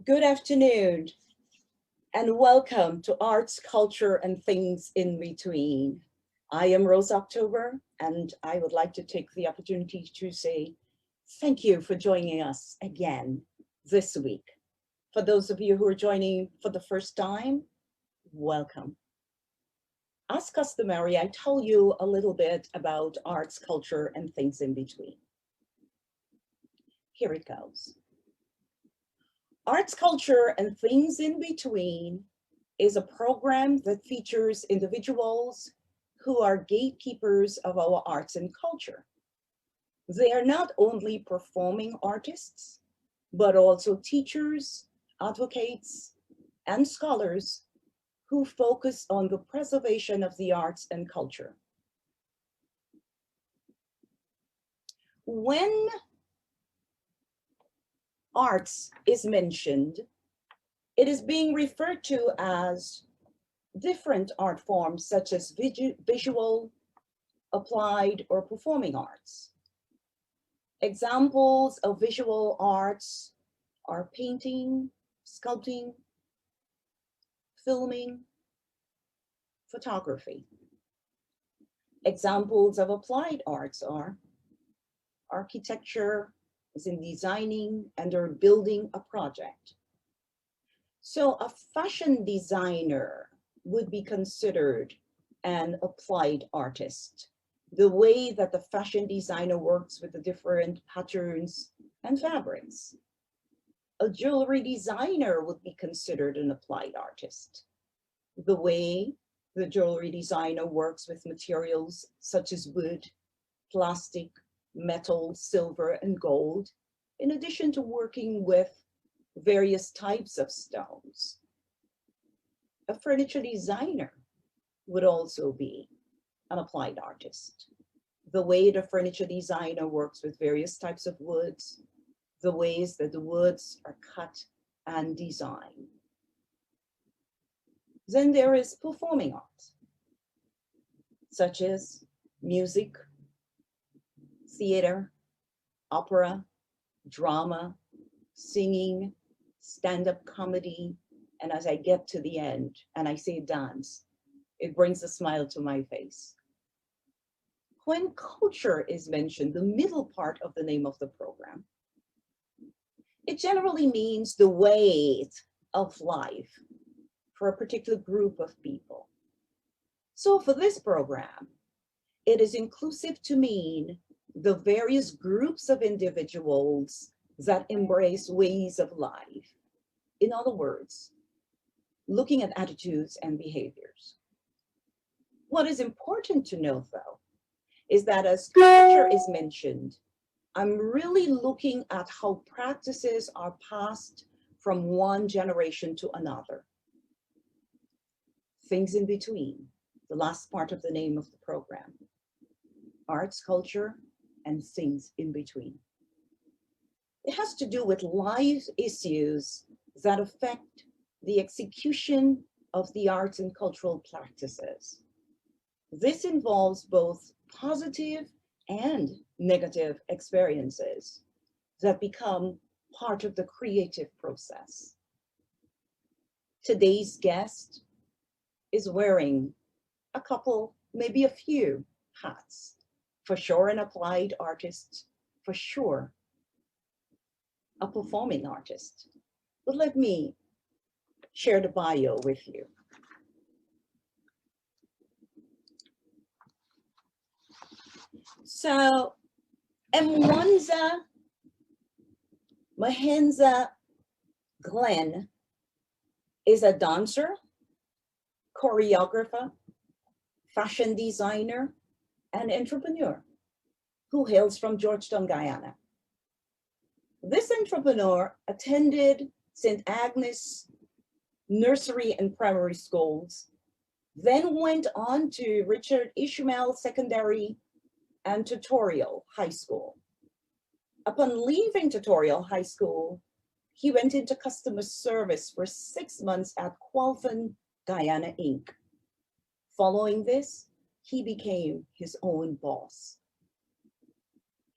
Good afternoon, and welcome to Arts, Culture, and Things in Between. I am Rose October, and I would like to take the opportunity to say thank you for joining us again this week. For those of you who are joining for the first time, welcome. As customary, I tell you a little bit about arts, culture, and things in between. Here it goes. Arts, Culture, and Things in Between is a program that features individuals who are gatekeepers of our arts and culture. They are not only performing artists, but also teachers, advocates, and scholars who focus on the preservation of the arts and culture. When arts is mentioned, it is being referred to as different art forms such as visual, applied, or performing arts. Examples of visual arts are painting, sculpting, filming, photography. Examples of applied arts are architecture, as in designing and or building a project. So a fashion designer would be considered an applied artist. The way that the fashion designer works with the different patterns and fabrics. A jewelry designer would be considered an applied artist. The way the jewelry designer works with materials such as wood, plastic, metal, silver, and gold, in addition to working with various types of stones. A furniture designer would also be an applied artist. The way the furniture designer works with various types of woods, the ways that the woods are cut and designed. Then there is performing arts, such as music, theater, opera, drama, singing, stand-up comedy, and as I get to the end and I say dance, it brings a smile to my face. When culture is mentioned, the middle part of the name of the program, it generally means the way of life for a particular group of people. So for this program, it is inclusive to mean the various groups of individuals that embrace ways of life. In other words, looking at attitudes and behaviors. What is important to note, though, is that as culture is mentioned, I'm really looking at how practices are passed from one generation to another. Things in between, the last part of the name of the program. Arts, culture, and things in between. It has to do with life issues that affect the execution of the arts and cultural practices. This involves both positive and negative experiences that become part of the creative process. Today's guest is wearing a couple, maybe a few hats. For sure, an applied artist, for sure, a performing artist. But let me share the bio with you. So, Mwanza Glen is a dancer, choreographer, fashion designer, and entrepreneur who hails from Georgetown, Guyana. This entrepreneur attended St. Agnes nursery and primary schools, then went on to Richard Ishmael Secondary and Tutorial High School. Upon leaving Tutorial High School, he went into customer service for 6 months at Qualfin Guyana Inc. Following this, he became his own boss.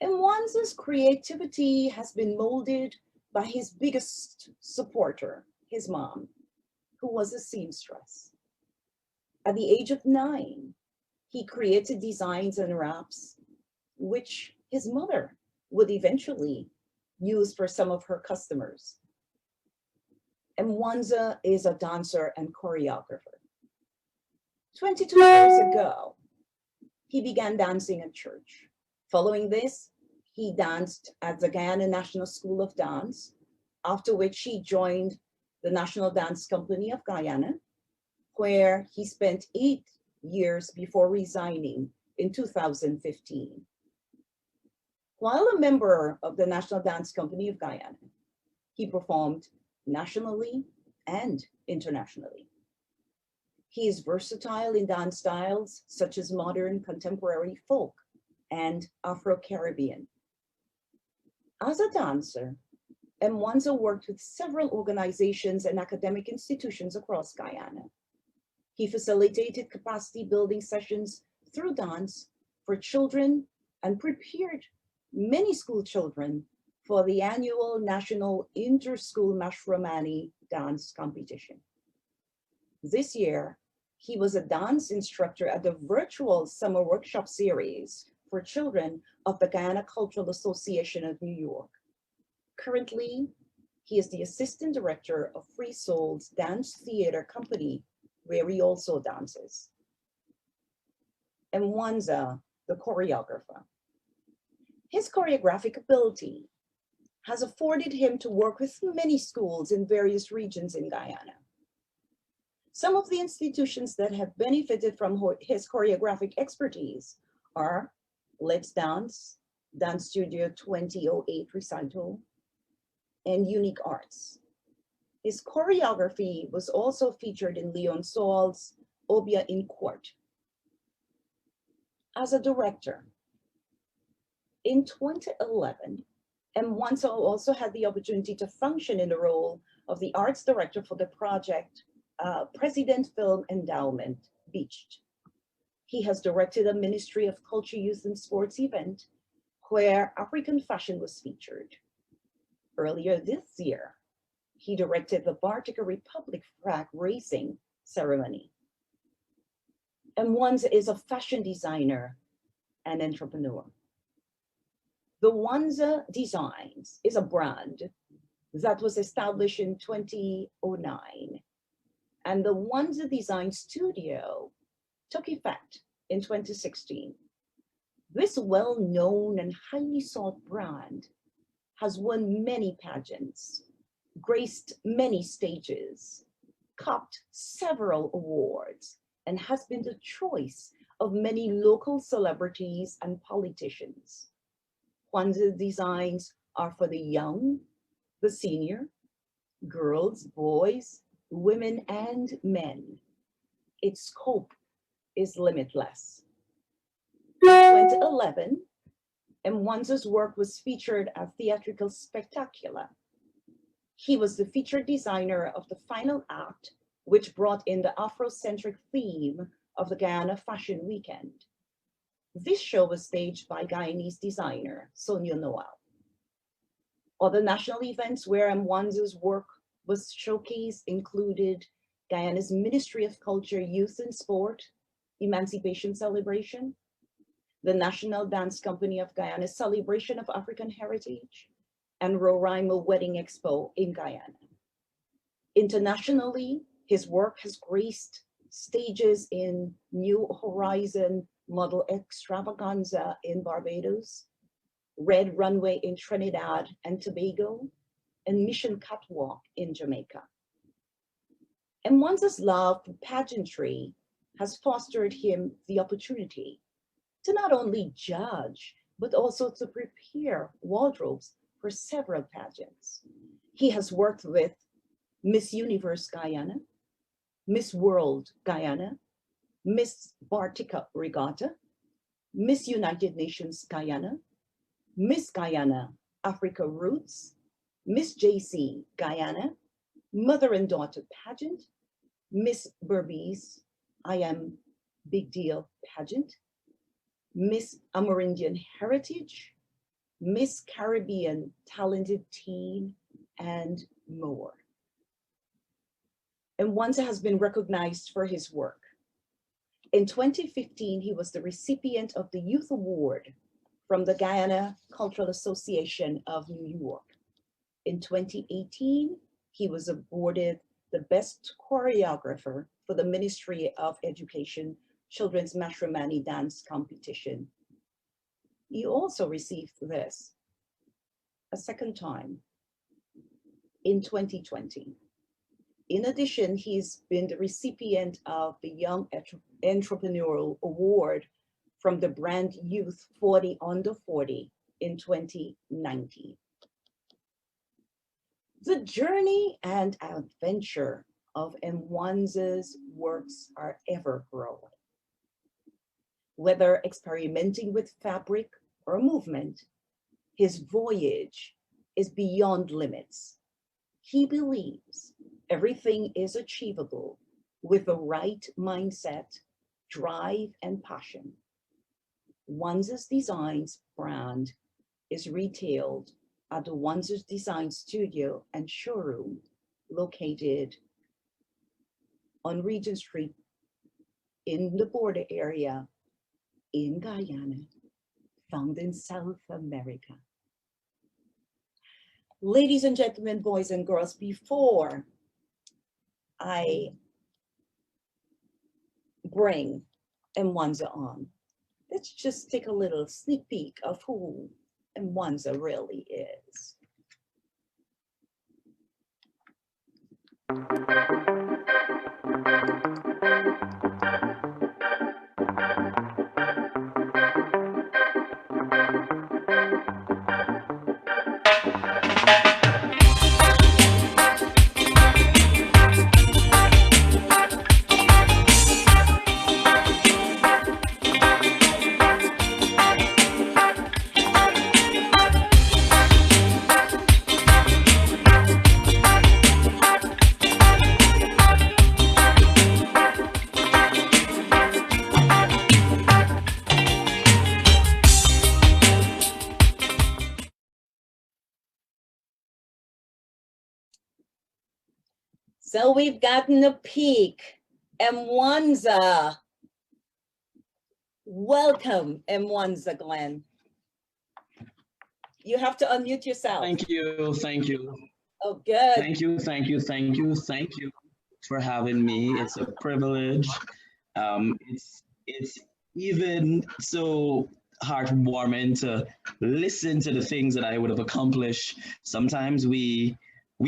And Mwanza's creativity has been molded by his biggest supporter, his mom, who was a seamstress. At the age of 9, he created designs and wraps, which his mother would eventually use for some of her customers. And Mwanza is a dancer and choreographer. 22 years ago, he began dancing at church. Following this, he danced at the Guyana National School of Dance, after which he joined the National Dance Company of Guyana, where he spent 8 years before resigning in 2015. While a member of the National Dance Company of Guyana, he performed nationally and internationally. He is versatile in dance styles such as modern, contemporary, folk, and Afro-Caribbean. As a dancer, Mwanza worked with several organizations and academic institutions across Guyana. He facilitated capacity building sessions through dance for children and prepared many school children for the annual National Inter-School Mashramani Dance Competition. This year, he was a dance instructor at the virtual summer workshop series for children of the Guyana Cultural Association of New York. Currently, he is the assistant director of Free Soul's Dance Theater Company, where he also dances. And Mwanza, the choreographer. His choreographic ability has afforded him to work with many schools in various regions in Guyana. Some of the institutions that have benefited from his choreographic expertise are Let's Dance, Dance Studio 2008 Recital, and Unique Arts. His choreography was also featured in Leon Saul's Obia in Court. As a director, in 2011, Mwanza also had the opportunity to function in the role of the arts director for the project President Film Endowment, Beached. He has directed a Ministry of Culture, Youth and Sports event where African fashion was featured. Earlier this year, he directed the Bartica Republic flag raising ceremony. Mwanza is a fashion designer and entrepreneur. The Mwanza Designs is a brand that was established in 2009, and the Mwanza Design Studio took effect in 2016. This well-known and highly sought brand has won many pageants, graced many stages, copped several awards, and has been the choice of many local celebrities and politicians. Mwanza Designs are for the young, the senior, girls, boys, women, and men. Its scope is limitless. In 2011, Mwanza's work was featured at Theatrical Spectacular. He was the featured designer of the final act, which brought in the Afrocentric theme of the Guyana Fashion Weekend. This show was staged by Guyanese designer Sonia Noel. Other national events where Mwanza's work was showcased included Guyana's Ministry of Culture, Youth and Sport Emancipation Celebration, the National Dance Company of Guyana's Celebration of African Heritage, and Roraima Wedding Expo in Guyana. Internationally, his work has graced stages in New Horizon Model Extravaganza in Barbados, Red Runway in Trinidad and Tobago, and Mission Catwalk in Jamaica. Mwanza's love for pageantry has fostered him the opportunity to not only judge, but also to prepare wardrobes for several pageants. He has worked with Miss Universe Guyana, Miss World Guyana, Miss Bartica Regatta, Miss United Nations Guyana, Miss Guyana Africa Roots, Miss JC Guyana, Mother and Daughter Pageant, Miss Berbice I Am Big Deal Pageant, Miss Amerindian Heritage, Miss Caribbean Talented Teen, and more. And Mwanza has been recognized for his work. In 2015, he was the recipient of the Youth Award from the Guyana Cultural Association of New York. In 2018, he was awarded the Best Choreographer for the Ministry of Education Children's Mashramani Dance Competition. He also received this a second time in 2020. In addition, he's been the recipient of the Young Entrepreneurial Award from the Brand Youth 40 Under 40 in 2019. The journey and adventure of Mwanza's works are ever growing. Whether experimenting with fabric or movement, his voyage is beyond limits. He believes everything is achievable with the right mindset, drive, and passion. Mwanza's Designs brand is retailed at the Mwanza's Design Studio and Showroom located on Regent Street in the border area in Guyana, found in South America. Ladies and gentlemen, boys and girls, before I bring Mwanza on, let's just take a little sneak peek of who Mwanza really is. So we've gotten a peek. Mwanza. Welcome, Mwanza, Glen. You have to unmute yourself. Thank you, thank you. Oh, good. Thank you, thank you, thank you, thank you for having me. It's a privilege. It's even so heartwarming to listen to the things that I would have accomplished. Sometimes we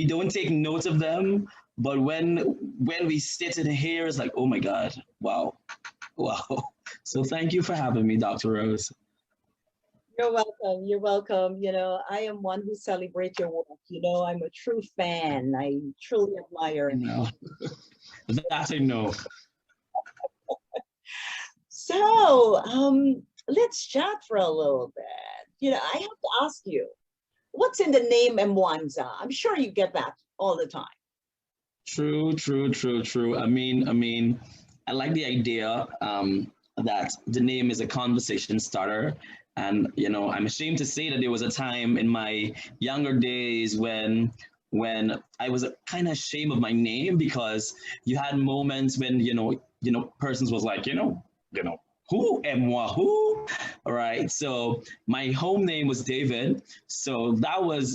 don't take note of them, but when we sit in here, it's like, oh my God, wow, wow. So thank you for having me, Dr. Rose. You're welcome. You're welcome. You know, I am one who celebrates your work. You know, I'm a true fan. I truly admire it. No. That I know. So, let's chat for a little bit. You know, I have to ask you, what's in the name Mwanza? I'm sure you get that all the time. True, true, true, true. I mean, I like the idea that the name is a conversation starter. And, you know, I'm ashamed to say that there was a time in my younger days when I was kind of ashamed of my name, because you had moments when, you know, persons was like, who am I? Who? All right. So my home name was David. So that was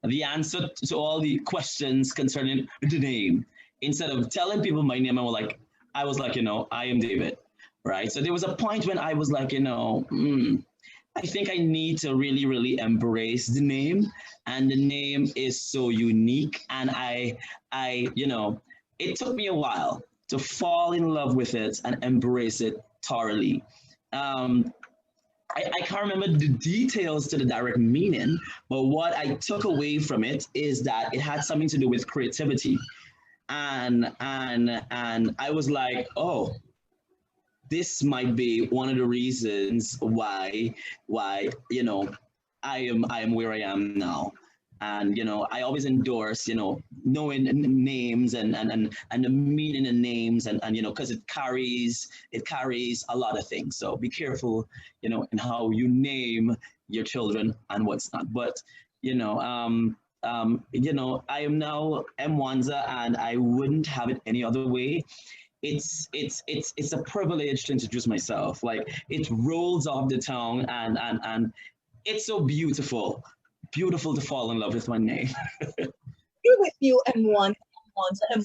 the answer to all the questions concerning the name. Instead of telling people my name, I was like, I am David. Right. So there was a point when I was like, I think I need to really, really embrace the name. And the name is so unique. And I, it took me a while to fall in love with it and embrace it thoroughly. I can't remember the details to the direct meaning, but what I took away from it is that it had something to do with creativity. And I was like, oh, this might be one of the reasons why I am where I am now. And I always endorse knowing names and the meaning in names, and because it carries a lot of things. So be careful in how you name your children and what's not. But you know, I am now Mwanza, and I wouldn't have it any other way. It's a privilege to introduce myself. Like it rolls off the tongue, and it's so beautiful, beautiful to fall in love with my name. You're with you, M1, M1.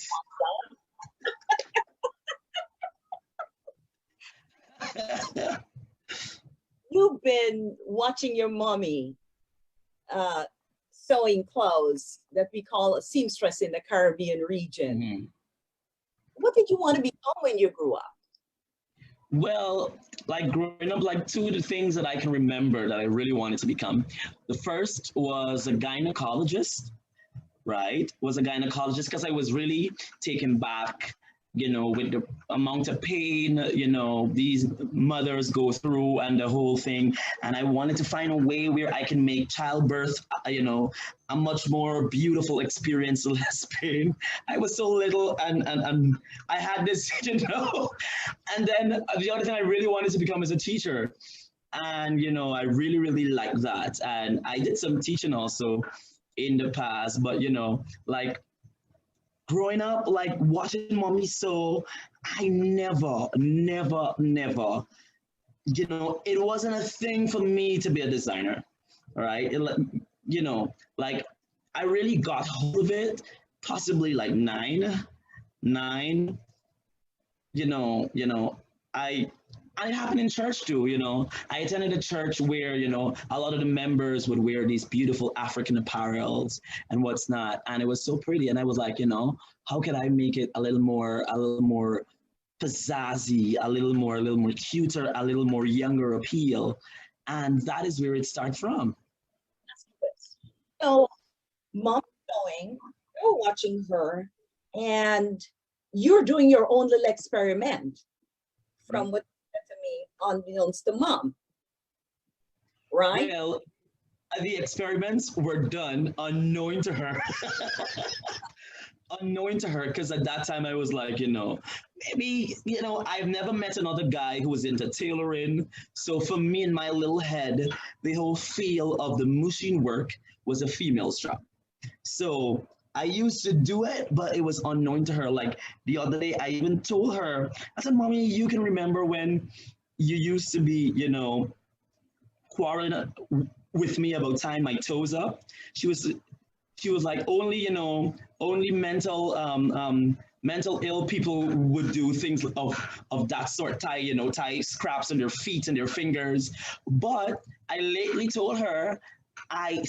You've been watching your mommy sewing clothes that we call a seamstress in the Caribbean region. Mhm. What did you want to become when you grew up? Well, like growing up, like two of the things that I can remember that I really wanted to become. The first was a gynecologist, right? Was a gynecologist because I was really taken back, you know, with the amount of pain, you know, these mothers go through and the whole thing. And I wanted to find a way where I can make childbirth, you know, a much more beautiful experience, less pain. I was so little, and I had this, you know. And then the other thing I really wanted to become is a teacher. And, you know, I really, really like that. And I did some teaching also in the past, but, you know, like growing up, like watching mommy sew, I never, you know, it wasn't a thing for me to be a designer, right? You know, like I really got hold of it, possibly like nine, you know, I I happened in church too, you know. I attended a church where, you know, a lot of the members would wear these beautiful African apparels and what's not. And it was so pretty. And I was like, you know, how can I make it a little more pizzazzy, a little more cuter, a little more younger appeal? And that is where it starts from. So, mom sewing, you're watching her, and you're doing your own little experiment from what you said to me, unbeknownst to mom, right? Well, the experiments were done unknowing to her. Unknowing to her, because at that time I was like, you know, maybe, you know, I've never met another guy who was into tailoring. So for me in my little head, the whole feel of the machine work was a female shop. So I used to do it, but it was unknown to her. Like the other day, I even told her, I said, Mommy, you can remember when you used to be, you know, quarreling with me about tying my toes up. She was she was like, only, you know, only mental ill people would do things of that sort, tie, you know, tie scraps on their feet and their fingers. But I lately told her I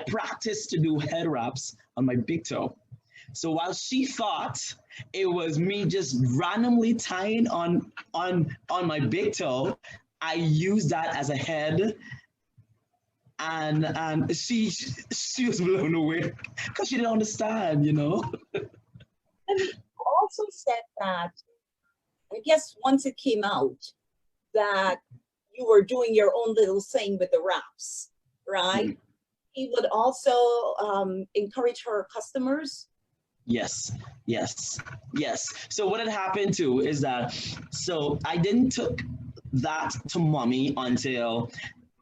practiced to do head wraps on my big toe. So while she thought it was me just randomly tying on my big toe, I used that as a head, and she was blown away because she didn't understand, you know. And you also said that, I guess once it came out, that you were doing your own little thing with the wraps, right? Mm. He would also encourage her customers. Yes, yes, yes. So what had happened too is that, so I didn't took that to mommy until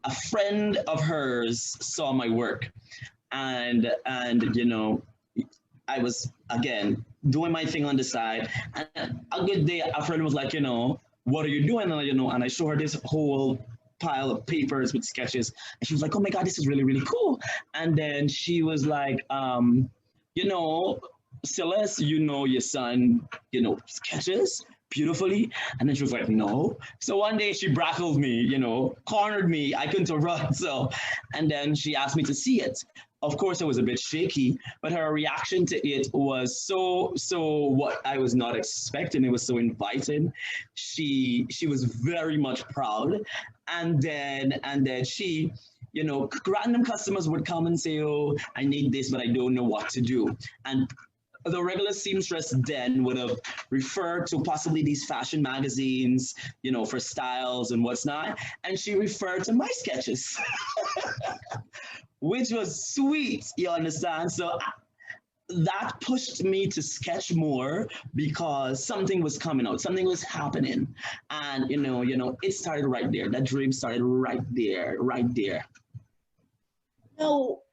a friend of hers saw my work, and you know, I was again doing my thing on the side, and a good day a friend was like, you know, what are you doing? And you know, and I show her this whole pile of papers with sketches, and she was like, oh my god, this is really really cool. And then she was like, you know, Celeste, you know your son, you know, sketches beautifully. And then she was like, no. So one day she brackled me, you know, cornered me. I couldn't run. So, and then she asked me to see it. Of course, it was a bit shaky, but her reaction to it was so what I was not expecting. It was so inviting. She was very much proud, and then she, you know, random customers would come and say, oh, I need this, but I don't know what to do. And the regular seamstress then would have referred to possibly these fashion magazines, you know, for styles and what's not. And she referred to my sketches, which was sweet, you understand? So that pushed me to sketch more because something was coming out, something was happening. And, it started right there. That dream started right there, right there. So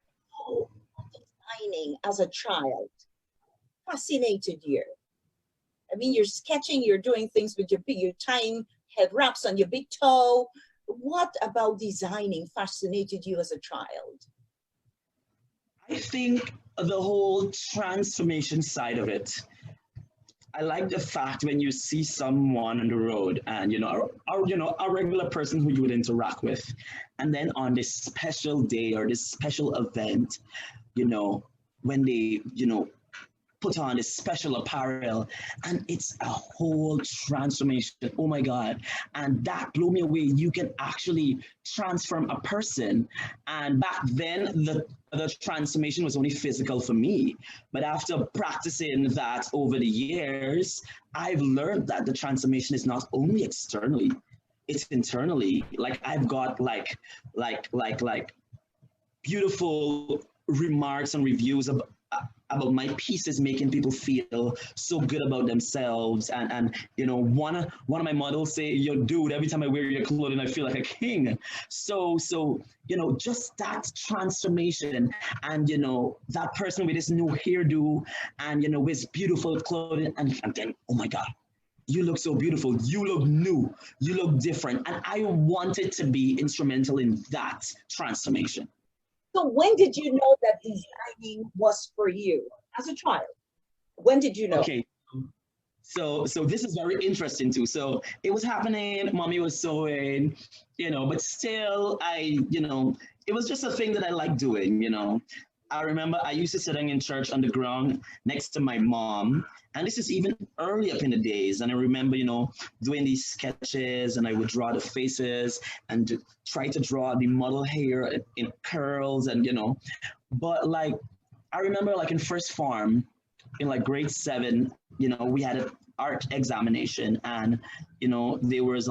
designing as a child fascinated you? I mean, you're sketching, you're doing things with you're tying head wraps on your big toe. What about designing fascinated you as a child? I think the whole transformation side of it. I like the fact when you see someone on the road and a regular person who you would interact with, and then on this special day or this special event, when they put on this special apparel and it's a whole transformation. Oh my God. And that blew me away. You can actually transform a person. And back then, the transformation was only physical for me. But after practicing that over the years, I've learned that the transformation is not only externally, it's internally. Like I've got like beautiful remarks and reviews about my pieces, making people feel so good about themselves. And one of my models say, "Yo, dude, every time I wear your clothing, I feel like a king." So just that transformation, and that person with this new hairdo, and with beautiful clothing, and then, oh my God, you look so beautiful, you look new, you look different. And I wanted to be instrumental in that transformation. So when did you know that designing was for you as a child? When did you know? Okay. So this is very interesting too. So it was happening, mommy was sewing, but still it was just a thing that I like doing. I remember I used to sitting in church on the ground next to my mom. And this is even early up in the days. And I remember, doing these sketches, and I would draw the faces and try to draw the model hair in curls and, but like, I remember like in first form, in like grade 7, we had an art examination, and, there was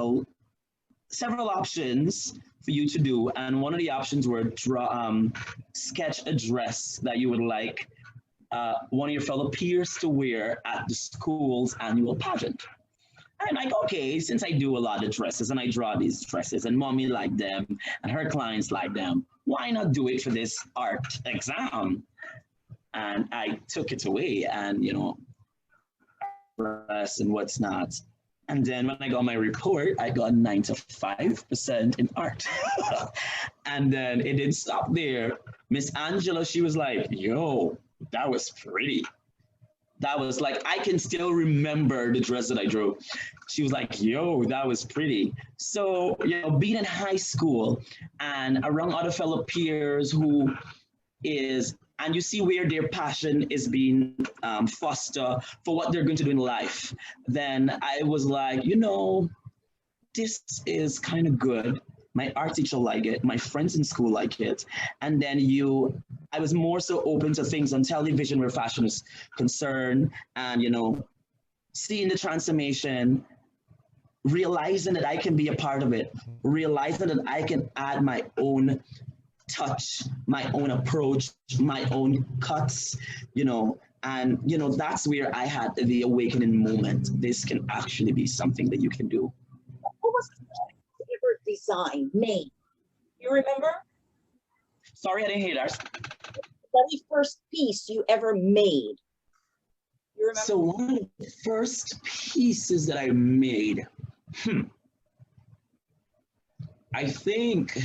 several options for you to do. And one of the options were sketch a dress that you would like one of your fellow peers to wear at the school's annual pageant. I'm like, okay, since I do a lot of dresses and I draw these dresses and mommy liked them and her clients like them, why not do it for this art exam? And I took it away and, dress and what's not. And then when I got my report, I got 95% in art. And then it didn't stop there. Miss Angela, she was like, yo, that was pretty. That was like, I can still remember the dress that I drew. She was like, yo, that was pretty. So, being in high school and around other fellow peers and you see where their passion is being fostered for what they're going to do in life, then I was like, this is kind of good. My art teacher like it, my friends in school like it. And then I was more so open to things on television where fashion is concerned, and, seeing the transformation, realizing that I can be a part of it, realizing that I can add my own touch, my own approach, my own cuts, and, that's where I had the awakening moment. This can actually be something that you can do. What was ever design made? You remember? Sorry, I didn't hear that. The very first piece you ever made. You remember? So one of the first pieces that I made, I think.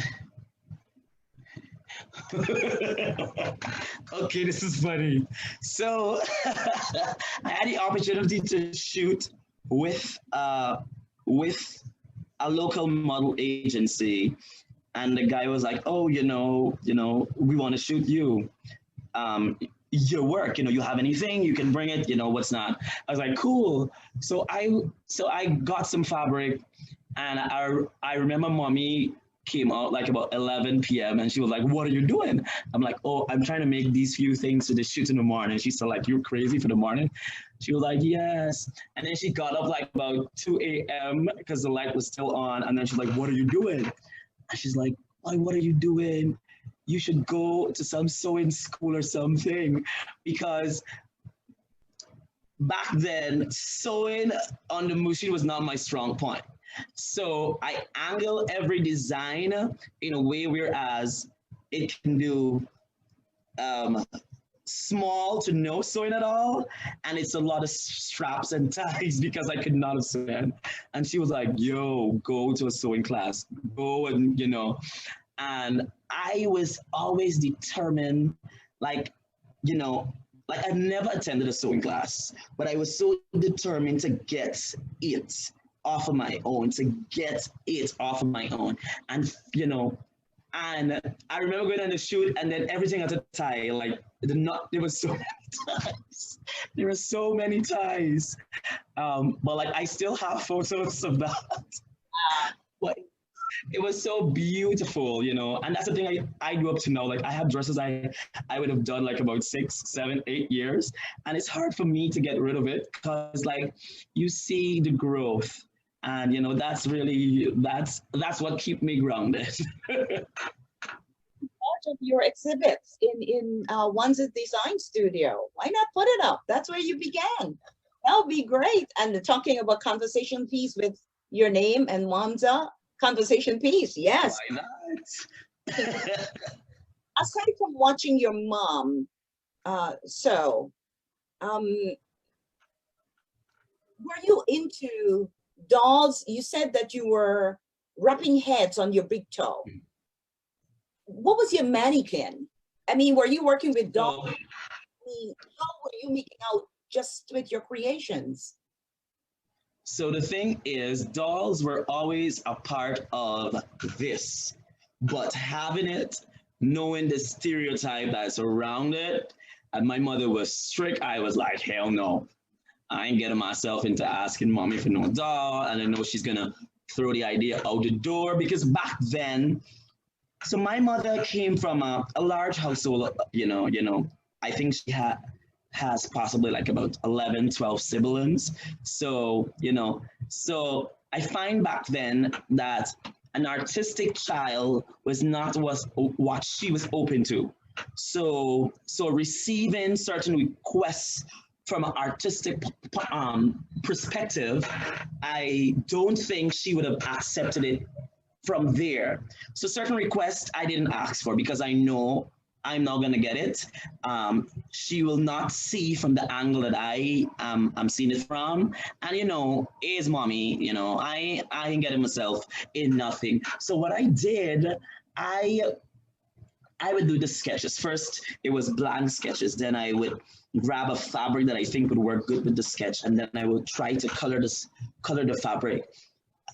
Okay, this is funny. So I had the opportunity to shoot with a local model agency, and the guy was like, "Oh, we want to shoot you. Your work, you have anything, you can bring it, what's not." I was like, cool. So I got some fabric, and I remember mommy came out like about 11 p.m. and she was like, "What are you doing?" I'm like, "Oh, I'm trying to make these few things to the shoot in the morning." She said, like, "You're crazy for the morning?" She was like, "Yes." And then she got up like about 2 a.m. because the light was still on. And then she's like, "What are you doing?" And she's like, "Why, what are you doing? You should go to some sewing school or something." Because back then, sewing on the machine was not my strong point. So I angle every design in a way whereas it can do small to no sewing at all, and it's a lot of straps and ties because I could not have sewn. And she was like, "Yo, go to a sewing class, go and And I was always determined, like, like I've never attended a sewing class, but I was so determined to get it off of my own, and and I remember going on the shoot, and then everything had to tie. Like there was so many ties. There were so many ties. But like I still have photos of that. But it was so beautiful, and that's the thing I do up to now. Like I have dresses I would have done like about 6, 7, 8 years, and it's hard for me to get rid of it because like you see the growth, and that's really that's what keep me grounded. Part of your exhibits in Mwanza Design Studio. Why not put it up? That's where you began. That would be great. And talking about conversation piece with your name and Mwanza conversation piece. Yes. Why not? Aside from watching your mom, were you into dolls? You said that you were rubbing heads on your big toe. What was your mannequin? I mean, were you working with dolls? I mean, how were you making out just with your creations? So the thing is, dolls were always a part of this, but having it, knowing the stereotype that's around it, and my mother was strict, I was like, hell no. I ain't getting myself into asking mommy for no doll, and I know she's gonna throw the idea out the door, because back then, so my mother came from a large household, I think she has possibly like about 11, 12 siblings. So, so I find back then that an artistic child was not what she was open to. So receiving certain requests from an artistic perspective, I don't think she would have accepted it from there. So certain requests I didn't ask for because I know I'm not gonna get it. She will not see from the angle that I'm seeing it from. And is mommy, I ain't getting myself in nothing. So what I did, I would do the sketches. First, it was blank sketches. Then I would grab a fabric that I think would work good with the sketch, and then I would try to color the fabric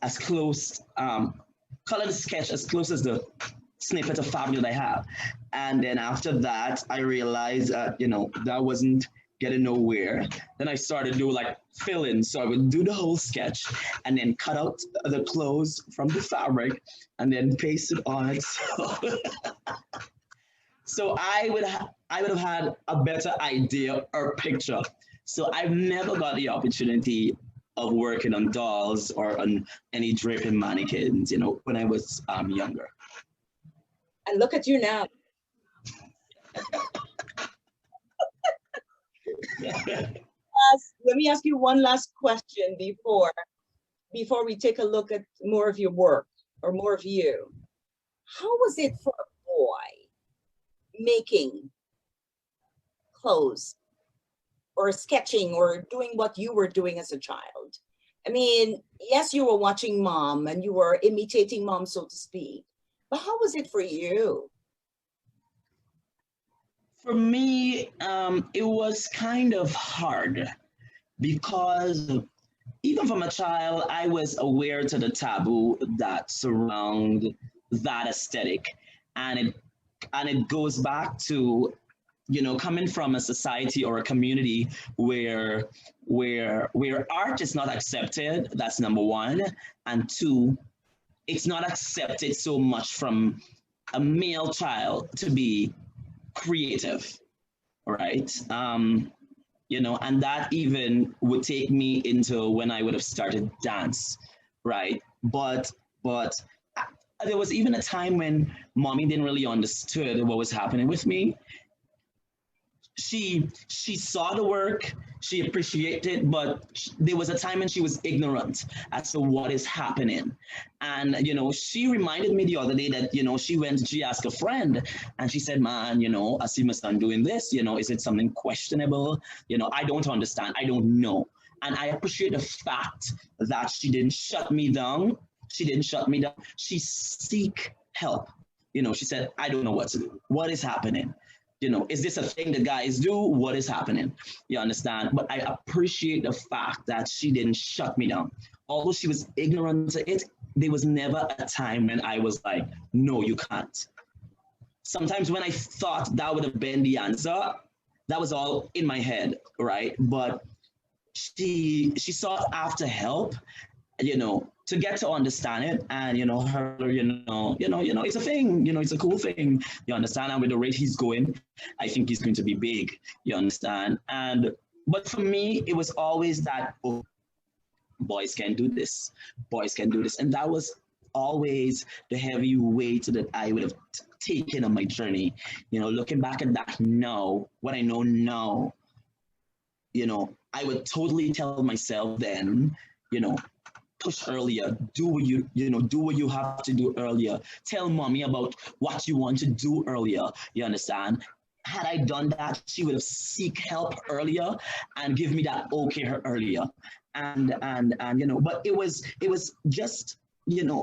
as close, color the sketch as close as the snippet of fabric that I have. And then after that, I realized that, that wasn't getting nowhere. Then I started doing like fill-in. So I would do the whole sketch and then cut out the clothes from the fabric and then paste it on it. So I would have had a better idea or picture. So I've never got the opportunity of working on dolls or on any draping mannequins, when I was younger. And look at you now. Let me ask you one last question before we take a look at more of your work or more of you. How was it for a boy making clothes or sketching or doing what you were doing as a child? I mean, yes, you were watching mom and you were imitating mom, so to speak. But how was it for you? For me, it was kind of hard because even from a child, I was aware to the taboo that surround that aesthetic, and it goes back to coming from a society or a community where art is not accepted. That's number one, and two, it's not accepted so much from a male child to be creative, right? And that even would take me into when I would have started dance, right? But there was even a time when mommy didn't really understood what was happening with me. She saw the work, she appreciated, but there was a time when she was ignorant as to what is happening. And, she reminded me the other day that, she asked a friend and she said, man, I see my son doing this, is it something questionable? I don't understand. I don't know. And I appreciate the fact that she didn't shut me down. She didn't shut me down. She seek help. She said, I don't know what to do. What is happening? Is this a thing the guys do? What is happening? You understand? But I appreciate the fact that she didn't shut me down. Although she was ignorant to it, there was never a time when I was like, no, you can't. Sometimes when I thought that would have been the answer, that was all in my head, right? But she sought after help, to get to understand it. And her, it's a thing, it's a cool thing, you understand. And with the rate he's going, I think he's going to be big, you understand. But for me, it was always that, oh, boys can do this, and that was always the heavy weight that I would have taken on my journey. Looking back at that now, what I know now, I would totally tell myself then, push earlier, do what you have to do earlier. Tell mommy about what you want to do earlier. You understand? Had I done that, she would have seek help earlier and give me that okay earlier. And but it was just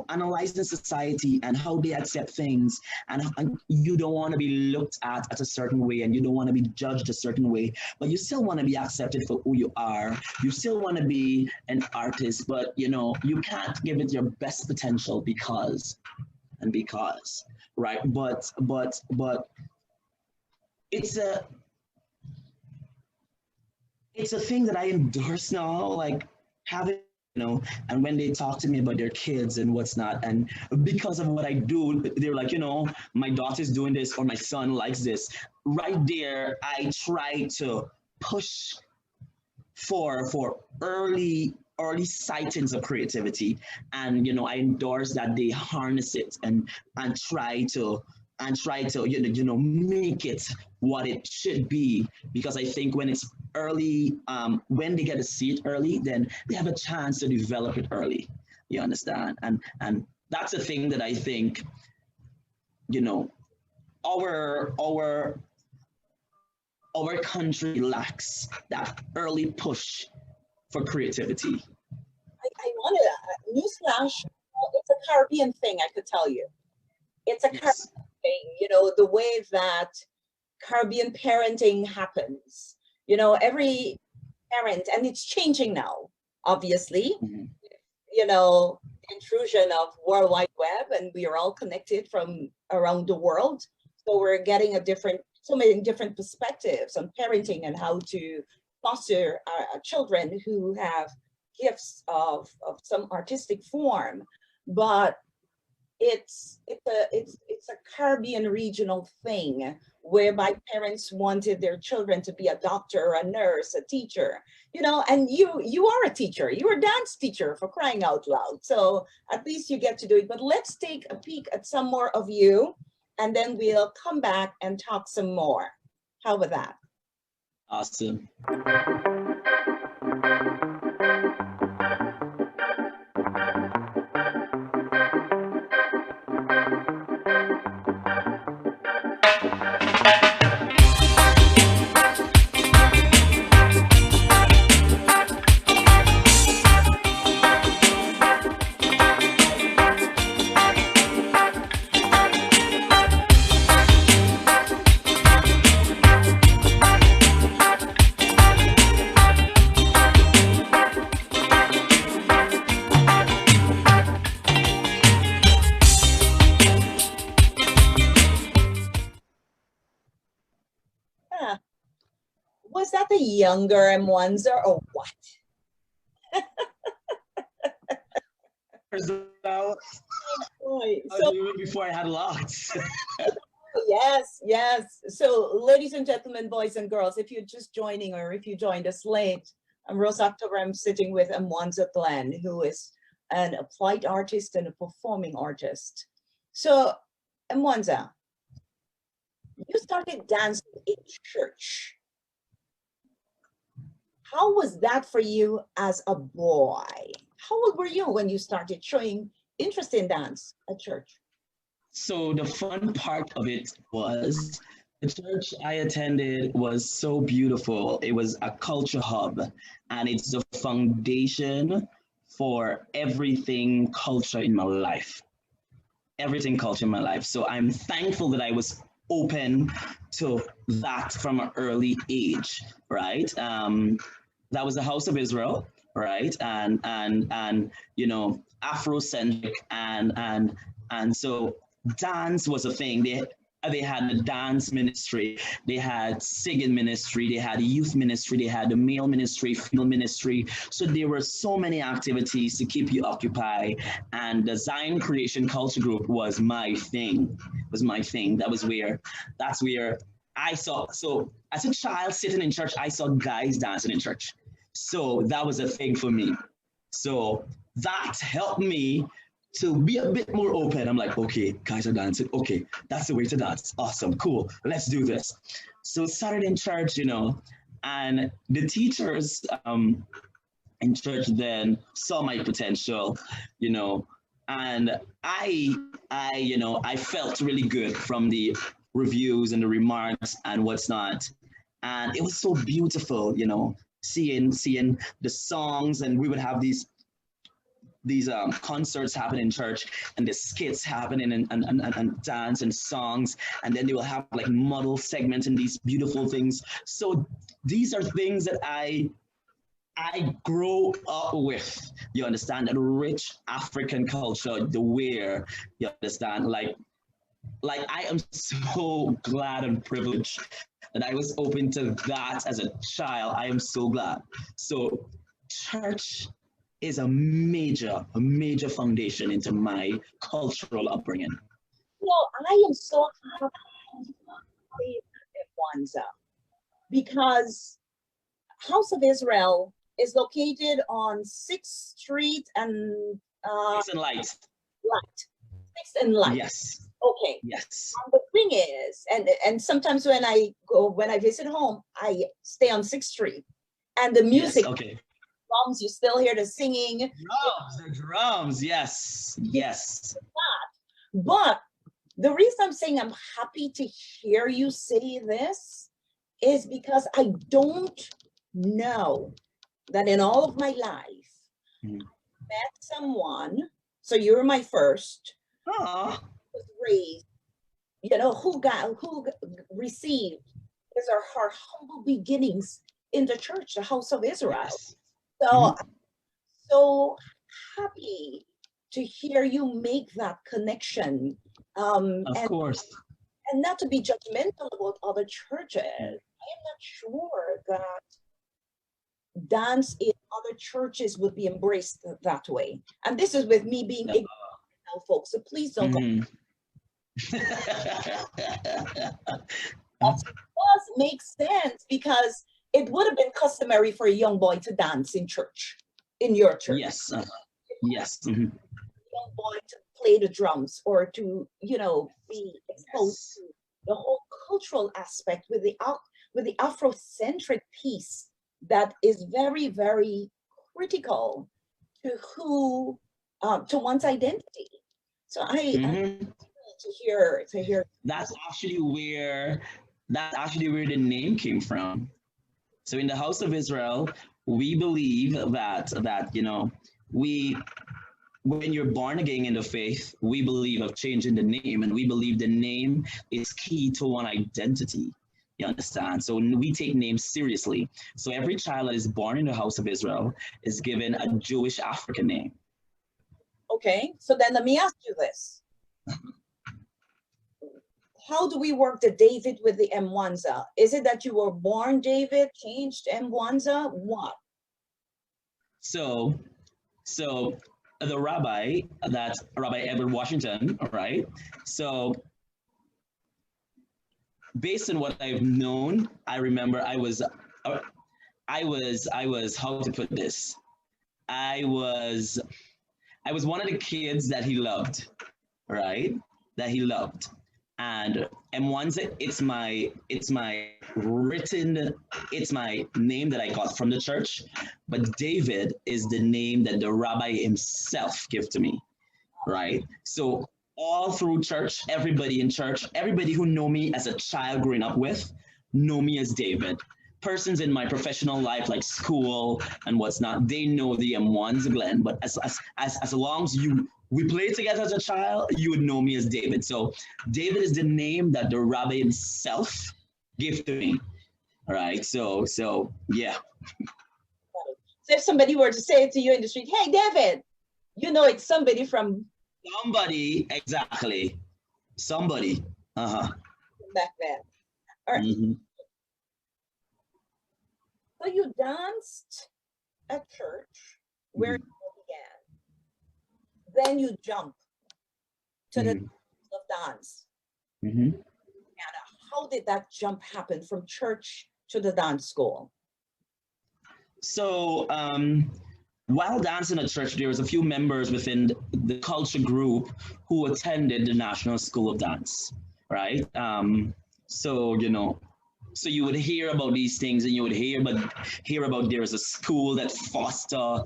analyzing society and how they accept things, and you don't want to be looked at a certain way, and you don't want to be judged a certain way, but you still want to be accepted for who you are. You still want to be an artist, but you can't give it your best potential because, right? But it's a thing that I endorse now, like having, and when they talk to me about their kids and what's not, and because of what I do, they're like, my daughter's doing this or my son likes this. Right there, I try to push for early sightings of creativity, and I endorse that they harness it and try to make it what it should be, because I think when it's early, when they get to see it early, then they have a chance to develop it early. You understand? And that's a thing that I think, our country lacks, that early push for creativity. I want to, newsflash, it's a Caribbean thing, I could tell you. It's a Caribbean thing, the way that Caribbean parenting happens. Every parent, and it's changing now, obviously, intrusion of World Wide Web, and we are all connected from around the world. So we're getting so many different perspectives on parenting and how to foster our children who have gifts of some artistic form. But it's a Caribbean regional thing, whereby parents wanted their children to be a doctor, a nurse, a teacher, and you are a teacher, you're a dance teacher, for crying out loud. So at least you get to do it. But let's take a peek at some more of you, and then we'll come back and talk some more. How about that? Awesome. Was that the younger Mwanza or what? Before I had lots. Yes. So, ladies and gentlemen, boys and girls, if you're just joining or if you joined us late, I'm Rose October. I'm sitting with Mwanza Glen, who is an applied artist and a performing artist. So, Mwanza, you started dancing in church. How was that for you as a boy? How old were you when you started showing interest in dance at church? So the fun part of it was the church I attended was so beautiful. It was a culture hub, and it's the foundation for everything culture in my life. Everything culture in my life. So I'm thankful that I was open to that from an early age, right? That was the House of Israel, right? And Afrocentric and so dance was a thing. They had the dance ministry, they had singing ministry, they had youth ministry, they had the male ministry, female ministry. So there were so many activities to keep you occupied. And the Zion Creation Culture Group was my thing. Was my thing. That's where I saw. So as a child sitting in church, I saw guys dancing in church. So that was a thing for me. So that helped me to be a bit more open. I'm like, okay, guys are dancing. Okay, that's the way to dance. Awesome, cool. Let's do this. So started in church, and the teachers in church then saw my potential, and I felt really good from the reviews and the remarks and what's not. And it was so beautiful, seeing the songs, and we would have these concerts happen in church, and the skits happening, and dance and songs, and then they will have like model segments and these beautiful things. So these are things that I grow up with. You understand that rich African culture, the wear. You understand, like I am so glad and privileged that I was open to that as a child. I am so glad. So church is a major foundation into my cultural upbringing. Well, I am so happy at Mwanza because House of Israel is located on 6th Street and Peace and light. Light. 6th and Light. Yes. Okay. Yes. And the thing is, and sometimes when I visit home, I stay on 6th Street, and the music. Yes, okay. Drums, you still hear the singing. The drums, yes, yes. But the reason I'm saying I'm happy to hear you say this is because I don't know that in all of my life, I met someone, so you were my first, was raised, who received his or her humble beginnings in the church, the House of Israel. Yes. So I'm so happy to hear you make that connection. Of course. And not to be judgmental about other churches. I am not sure that dance in other churches would be embraced that way. And this is with me being ignorant now, folks. So please don't go. That does make sense because it would have been customary for a young boy to dance in church, in your church. Yes. Yes. A young boy to play the drums or to, be exposed to the whole cultural aspect with the Afrocentric piece that is very, very critical to to one's identity. So I to hear. That's actually where the name came from. So in the House of Israel, we believe that when you're born again in the faith, we believe of changing the name, and we believe the name is key to one identity. You understand? So we take names seriously. So every child that is born in the House of Israel is given a Jewish African name. Okay, so then let me ask you this. How do we work the David with the Mwanza? Is it that you were born David, changed Mwanza? What? So the Rabbi Edward Washington, right? So based on what I've known, I remember I was how to put this? I was one of the kids that he loved, right? That he loved. And Mwanza, it's my name that I got from the church, but David is the name that the rabbi himself gave to me, right? So all through church, everybody in church, everybody who know me as a child growing up with, know me as David. Persons in my professional life, like school and what's not, they know the M1's Glen. But as long as we played together as a child, you would know me as David. So David is the name that the rabbi himself gave to me. All right. So yeah. So if somebody were to say it to you in the street, hey David, you know it's somebody from exactly. Somebody. Uh-huh. Back then. All right. Mm-hmm. So you danced at church where Mm-hmm. you began. Then you jump to the Mm-hmm. of dance. Mm-hmm. And how did that jump happen from church to the dance school? So while dancing at church, there was a few members within the culture group who attended the National School of Dance, right? So so you would hear about these things, and you would hear about there's a school that foster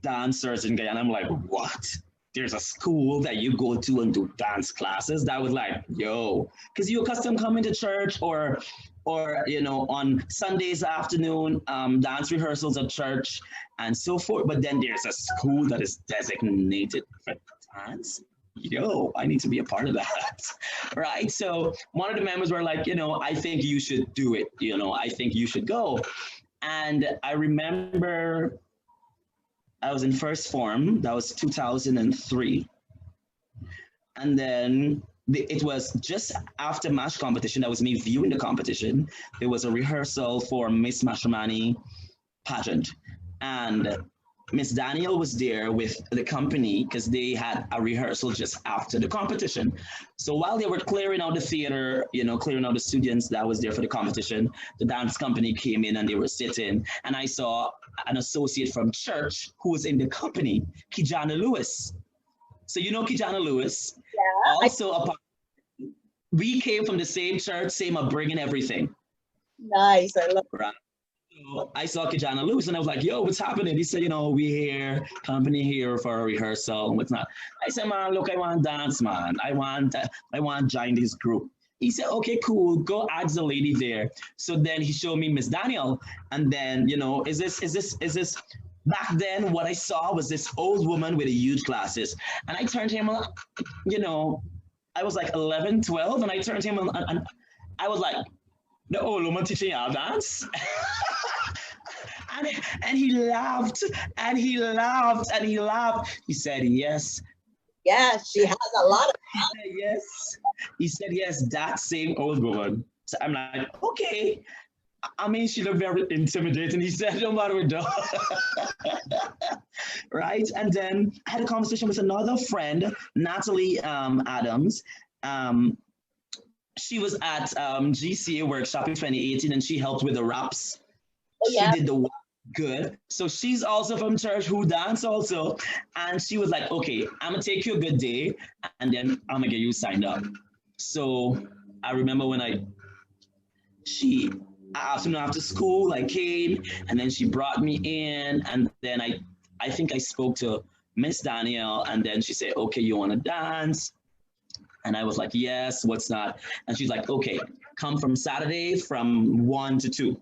dancers in Guyana. I'm like, what? There's a school that you go to and do dance classes? That was like, yo, because you accustomed coming to church or on Sundays afternoon, dance rehearsals at church and so forth. But then there's a school that is designated for dance. Yo, I need to be a part of that, right? So one of the members were like, I think you should do it. I think you should go. And I remember I was in first form. That was 2003. And then it was just after MASH competition. That was me viewing the competition. There was a rehearsal for Miss Mashramani pageant. And Miss Daniel was there with the company because they had a rehearsal just after the competition. So while they were clearing out the theater, clearing out the students that was there for the competition, the dance company came in and they were sitting. And I saw an associate from church who was in the company, Kijana Lewis. So Kijana Lewis. Yeah. Also, we came from the same church, same upbringing, everything. Nice. I love right. So I saw Kijana Lewis and I was like, yo, what's happening? He said, we here, company here for a rehearsal and what's not. I said, man, look, I want to dance, man. I want to join this group. He said, okay, cool, go ask the lady there. So then he showed me Miss Daniel. And then, is this back then what I saw was this old woman with huge glasses. And I turned to him, I was like 11, 12, and I turned to him and I was like, the old woman teaching y'all dance? and he laughed and he laughed and he laughed. He said, yes. Yeah, she has a lot of. He said, yes. He said, yes, that same old woman. So I'm like, okay. I mean, she looked very intimidating. He said, no matter what, right? And then I had a conversation with another friend, Natalie Adams. She was at GCA workshop in 2018 and she helped with the raps. Oh, yeah. She did the good. So she's also from church who dance also. And she was like, okay, I'm gonna take you a good day and then I'm gonna get you signed up. So I remember when afternoon after school, I came and then she brought me in and then I think I spoke to Miss Danielle and then she said, okay, you wanna dance? And I was like, yes, what's not? And she's like, okay, come from Saturday from 1 to 2,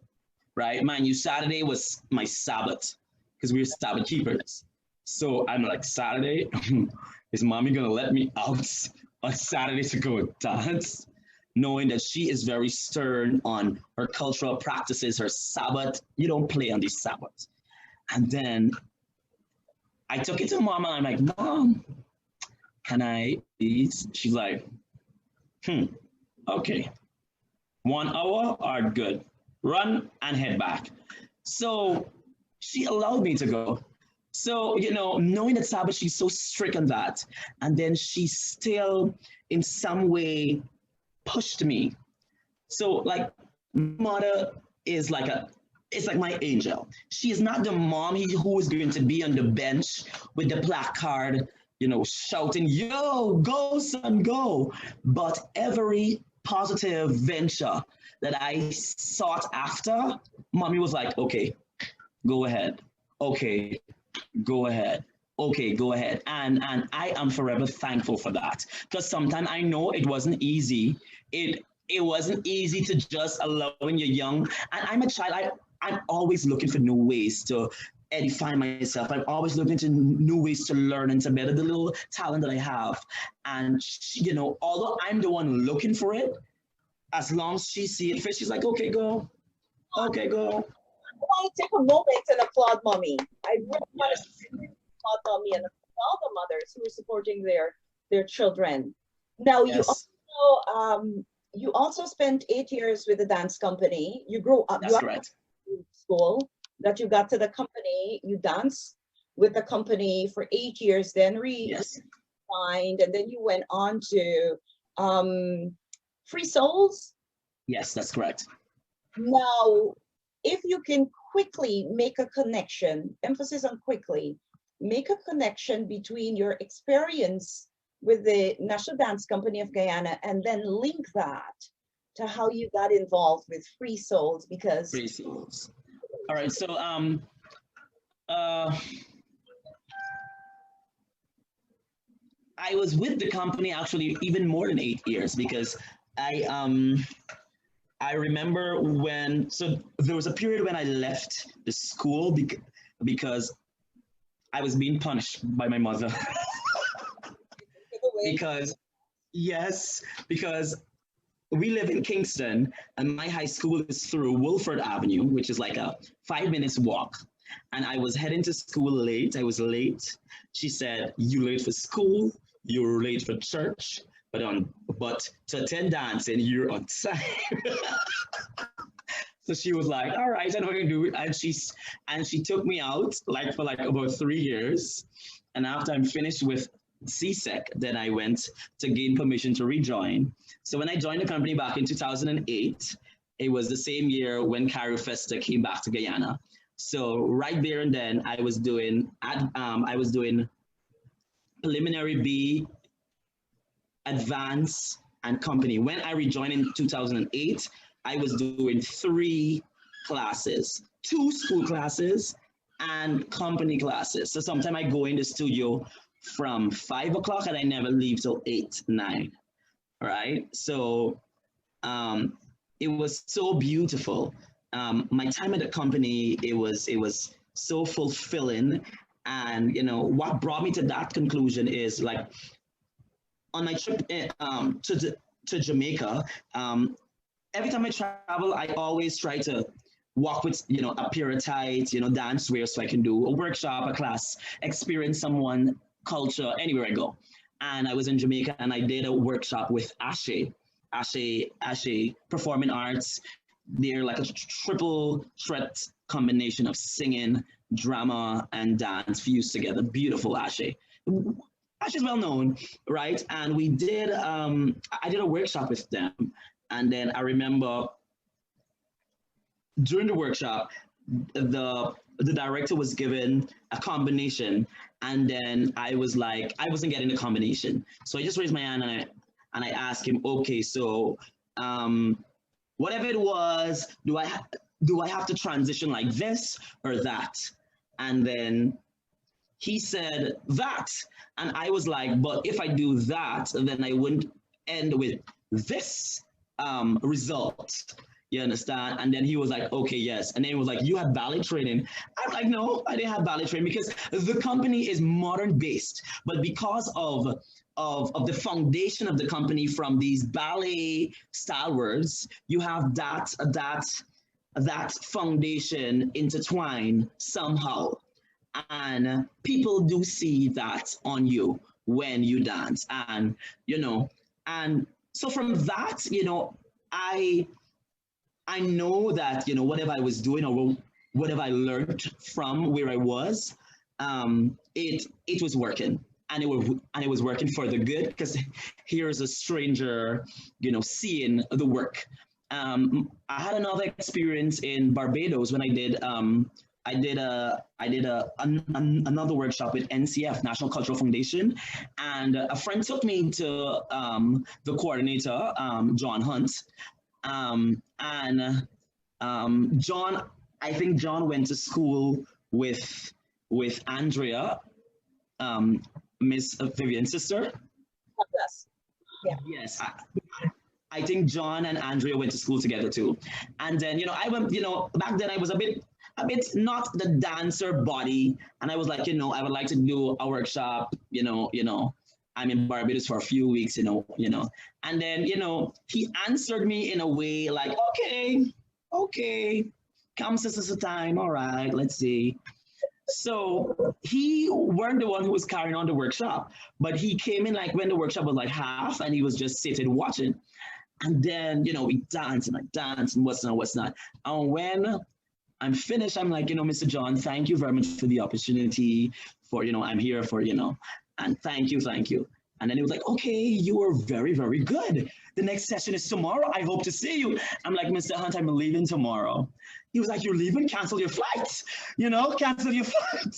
right? Mind you, Saturday was my Sabbath because we were Sabbath keepers. So I'm like, Saturday? Is mommy gonna let me out on Saturday to go dance? Knowing that she is very stern on her cultural practices, her Sabbath. You don't play on these Sabbaths. And then I took it to mom and I'm like, Mom, can I please? She's like, okay. 1 hour are good. Run and head back. So she allowed me to go. So, knowing that Sabbath, she's so strict on that. And then she still, in some way, pushed me. So, like, mother is like it's like my angel. She is not the mom who is going to be on the bench with the placard, shouting, yo, go, son, go. But every positive venture that I sought after, mommy was like, okay, go ahead. Okay, go ahead. Okay, go ahead. And I am forever thankful for that. Because sometimes I know it wasn't easy. It wasn't easy to just allow when you're young. And I'm a child. I'm always looking for new ways to edify myself. I'm always looking to new ways to learn and to better the little talent that I have. And although I'm the one looking for it, as long as she see it fit, she's like, okay, go. Okay, go. I want to take a moment and applaud mommy. I really want to Yes. applaud mommy and all the mothers who are supporting their children. Now Yes. you also spent 8 years with the dance company. You grew up. That's correct. School that you got to the company. You danced with the company for 8 years. Then Yes. resigned, and then you went on to Free Souls. Yes, that's correct. Now, if you can quickly make a connection, emphasis on quickly, make a connection between your experience with the National Dance Company of Guyana and then link that to how you got involved with Free Souls, because Free Souls. All right. So uh, I was with the company actually even more than 8 years because I remember so there was a period when I left the school because I was being punished by my mother. Because, yes, because we live in Kingston and my high school is through Wilford Avenue, which is like a 5 minutes walk. And I was heading to school late. I was late. She said, you late for school, you're late for church, but to attend dancing, you're on time. So she was like, all right, I know what to do. And she took me out for about 3 years. And after I'm finished with CSEC, then I went to gain permission to rejoin. So when I joined the company back in 2008, it was the same year when Cairo Festa came back to Guyana. So right there and then I was doing preliminary B, advance, and company. When I rejoined in 2008, I was doing 3 classes, 2 school classes and company classes. So sometimes I go in the studio from 5 o'clock and I never leave till 8, 9. All right. So it was so beautiful. My time at the company, it was so fulfilling. And what brought me to that conclusion is like on my trip to Jamaica, every time I travel, I always try to walk with a pair of tights, dance wear, so I can do a workshop, a class, experience someone culture anywhere I go. And I was in Jamaica and I did a workshop with Ashe Performing Arts. They're like a triple threat combination of singing, drama, and dance fused together. Beautiful Ashe. Ashe is well known, right? And we did, I did a workshop with them. And then I remember during the workshop, the director was given a combination, and then I was like, I wasn't getting the combination. So I just raised my hand and I asked him, okay, so whatever it was, do I have to transition like this or that? And then he said that, and I was like, but if I do that, then I wouldn't end with this result. You understand? And then he was like, okay, yes. And then he was like, you had ballet training. I'm like, no, I didn't have ballet training because the company is modern based, but because of the foundation of the company from these ballet stalwarts, you have that foundation intertwined somehow. And people do see that on you when you dance. And, and so from that, I know that, whatever I was doing or whatever I learned from where I was, it was working. And it was working for the good, because here's a stranger, seeing the work. I had another experience in Barbados when I did another workshop with NCF, National Cultural Foundation, and a friend took me to the coordinator, John Hunt, and John. I think John went to school with Andrea, Miss Vivian's sister. Yes. Yeah. Yes. I think John and Andrea went to school together too. And then, I went, back then I was a bit not the dancer body. And I was like, I would like to do a workshop, I'm in Barbados for a few weeks, And then, he answered me in a way like, okay, come sister time. All right, let's see. So he weren't the one who was carrying on the workshop, but he came in like when the workshop was like half and he was just sitting watching. And then, we dance and I dance and what's not. And when I'm finished, I'm like, Mr. John, thank you very much for the opportunity for, I'm here for, and thank you. And then he was like, okay, you were very, very good. The next session is tomorrow. I hope to see you. I'm like, Mr. Hunt, I'm leaving tomorrow. He was like, you're leaving? Cancel your flight. Cancel your flight.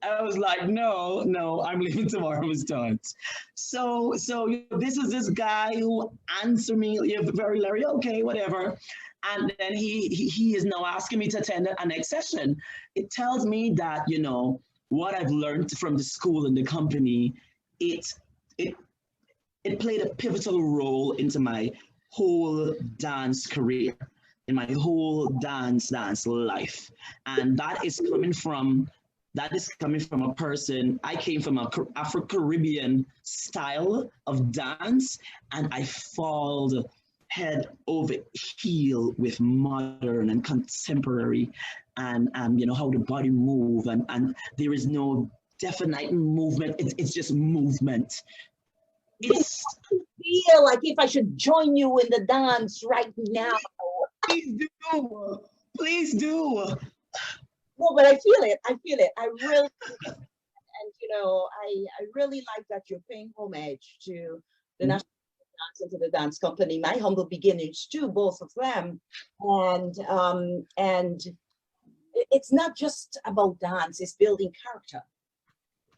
I was like, no, I'm leaving tomorrow, Mr. Hunt. So this is this guy who answered me, very Larry, okay, whatever. And then he is now asking me to attend a next session. It tells me that, what I've learned from the school and the company, it played a pivotal role into my whole dance career, in my whole dance life. And that is coming from a person. I came from a Afro-Caribbean style of dance, and I fall head over heel with modern and contemporary, and how the body move, and there is no definite movement. It's just movement. It's feel like if I should join you in the dance right now. Please do. No, but I feel it. I really, and I really like that you're paying homage to the National Dance and to the dance company. My humble beginnings too, both of them, and it's not just about dance. It's building character.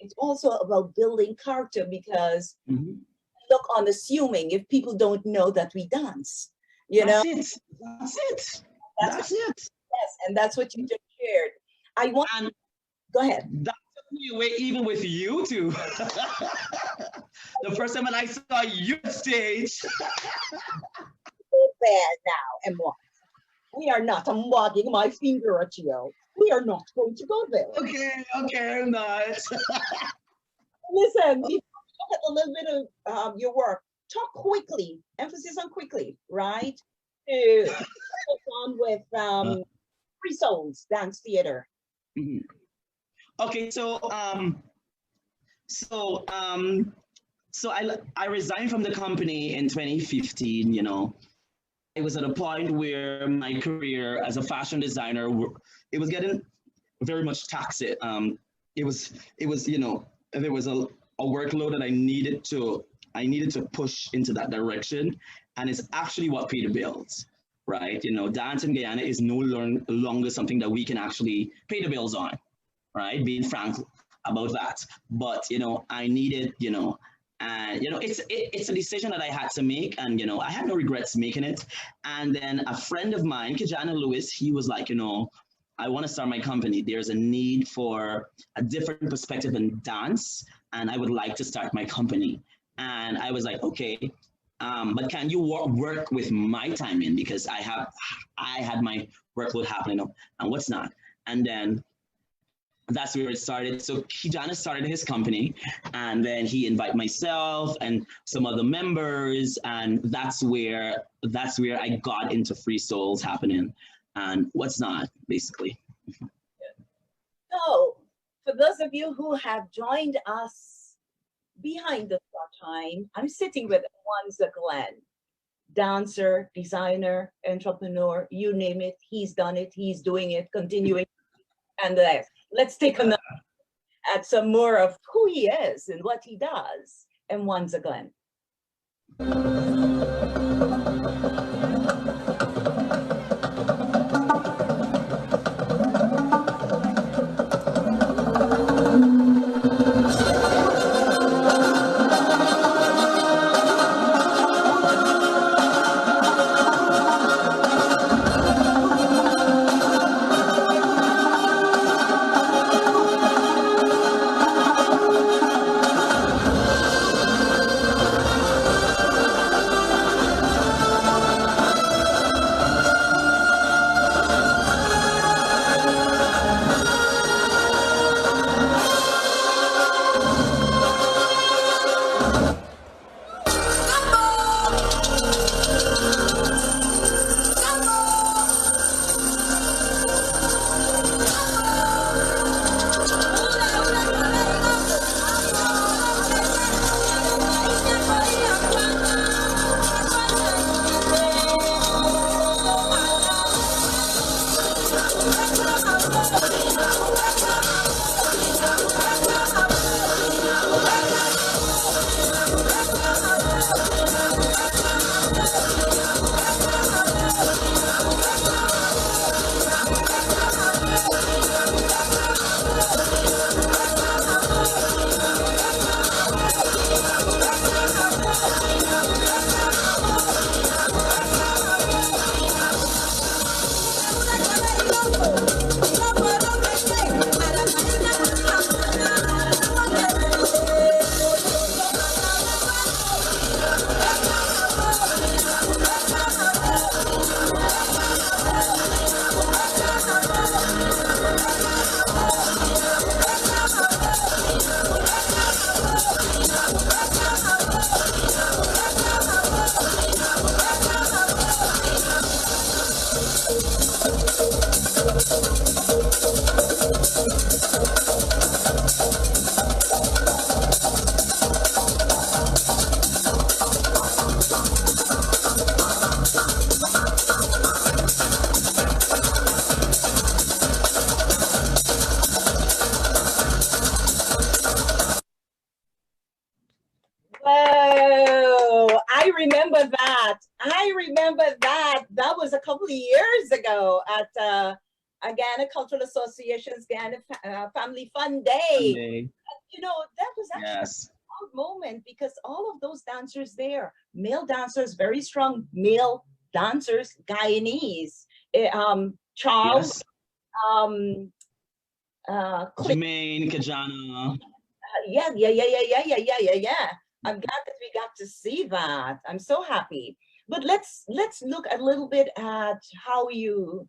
It's also about building character because look unassuming if people don't know that we dance. That's it. Yes, and that's what you just shared. Go ahead. That took me away even with you two. The first time when I saw you on stage. Bad now, Emma. We are not. I'm wagging my finger at you. We are not going to go there. Okay, I'm not. Listen, before we look at a little bit of your work, talk quickly, emphasis on quickly, right? On with Free Souls Dance Theater. Mm-hmm. Okay, so I resigned from the company in 2015. I was at a point where my career as a fashion designer, it was getting very much taxing. It was there was a workload that I needed to push into that direction, and it's actually what paid the bills, right? Dance in Guyana is no longer something that we can actually pay the bills on, right? Being frank about that. But I needed, and it's a decision that I had to make, and I had no regrets making it. And then a friend of mine, Kijana Lewis, he was like, I want to start my company. There's a need for a different perspective in dance, and I would like to start my company. And I was like, okay, but can you work with my timing, because I had my workload happening and what's not. And then that's where it started. So Kijana started his company, and then he invited myself and some other members, and that's where I got into Free Souls happening and what's not, basically. So for those of you who have joined us behind the time, I'm sitting with Mwanza Glen, dancer, designer, entrepreneur, you name it. He's done it, he's doing it, continuing. And let's take a look at some more of who he is and what he does. And Mwanza Glen. I remember that. That was a couple of years ago at Guyana Cultural Association's Guyana Family Fun Day. Sunday. You know, that was actually Yes. a proud moment because all of those dancers there, male dancers, very strong male dancers, Guyanese, Charles, Yes. um, Cliff, Jermaine, Kajana. yeah. I'm glad that we got to see that. I'm so happy. But let's look a little bit at how you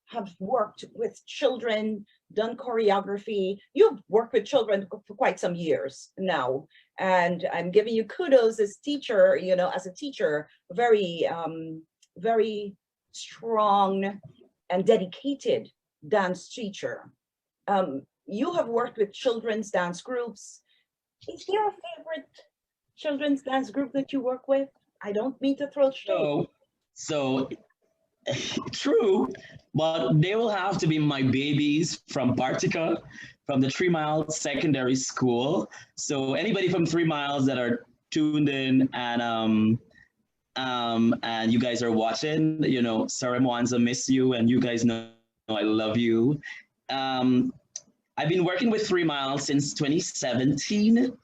have worked with children, done choreography. You've worked with children for quite some years now, and I'm giving you kudos as teacher. You know, as a teacher, very strong and dedicated dance teacher. You have worked with children's dance groups. Is there a favorite children's dance group that you work with? I don't mean to throw shade. So true, but they will have to be my babies from Bartica, from the 3 Mile Secondary School. So anybody from 3 Miles that are tuned in and you guys are watching, you know, Sarah Mwanza, miss you, and you guys know I love you. Um, I've been working with 3 Miles since 2017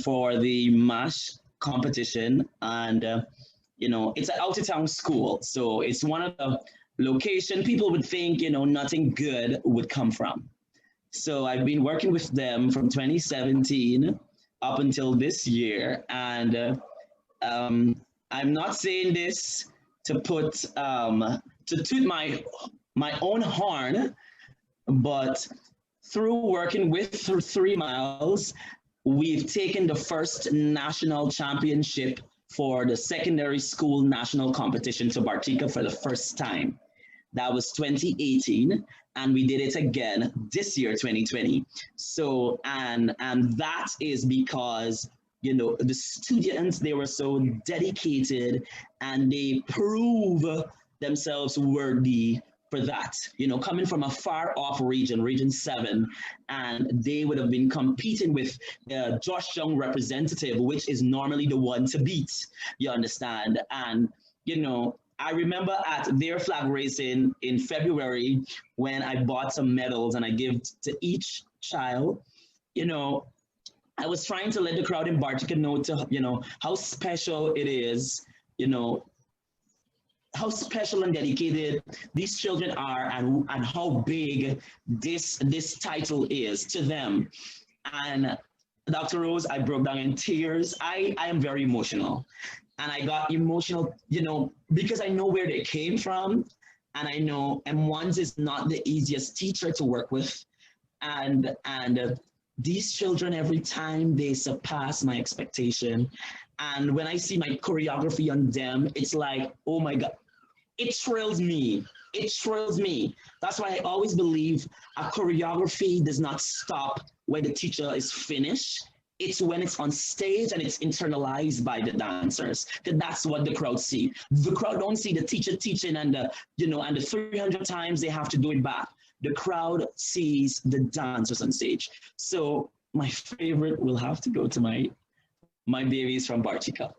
for the MASH competition, and you know, it's an out of town school, so it's one of the location people would think, you know, nothing good would come from. So I've been working with them from 2017 up until this year, and I'm not saying this to put to toot my own horn, but through working with 3 Miles, we've taken the first national championship for the secondary school national competition to Bartica for the first time. That was 2018, and we did it again this year, 2020. So, and that is because, you know, the students, they were so dedicated and they prove themselves worthy for that, you know, coming from a far off region, Region 7, and they would have been competing with the Josh Young representative, which is normally the one to beat, you understand? And, you know, I remember at their flag raising in February when I bought some medals and I gave to each child, you know, I was trying to let the crowd in Bartica know to, you know, how special it is, you know, how special and dedicated these children are, and how big this title is to them. And Dr. Rose, I broke down in tears. I am very emotional. And I got emotional, you know, because I know where they came from. And I know M1 is not the easiest teacher to work with. And these children, every time they surpass my expectation. And when I see my choreography on them, it's like, oh my God, it thrills me. It thrills me. That's why I always believe a choreography does not stop when the teacher is finished. It's when it's on stage and it's internalized by the dancers. Because that's what the crowd see. The crowd don't see the teacher teaching and the, you know, and the 300 times they have to do it back. The crowd sees the dancers on stage. So my favorite will have to go to my babies from Bartica.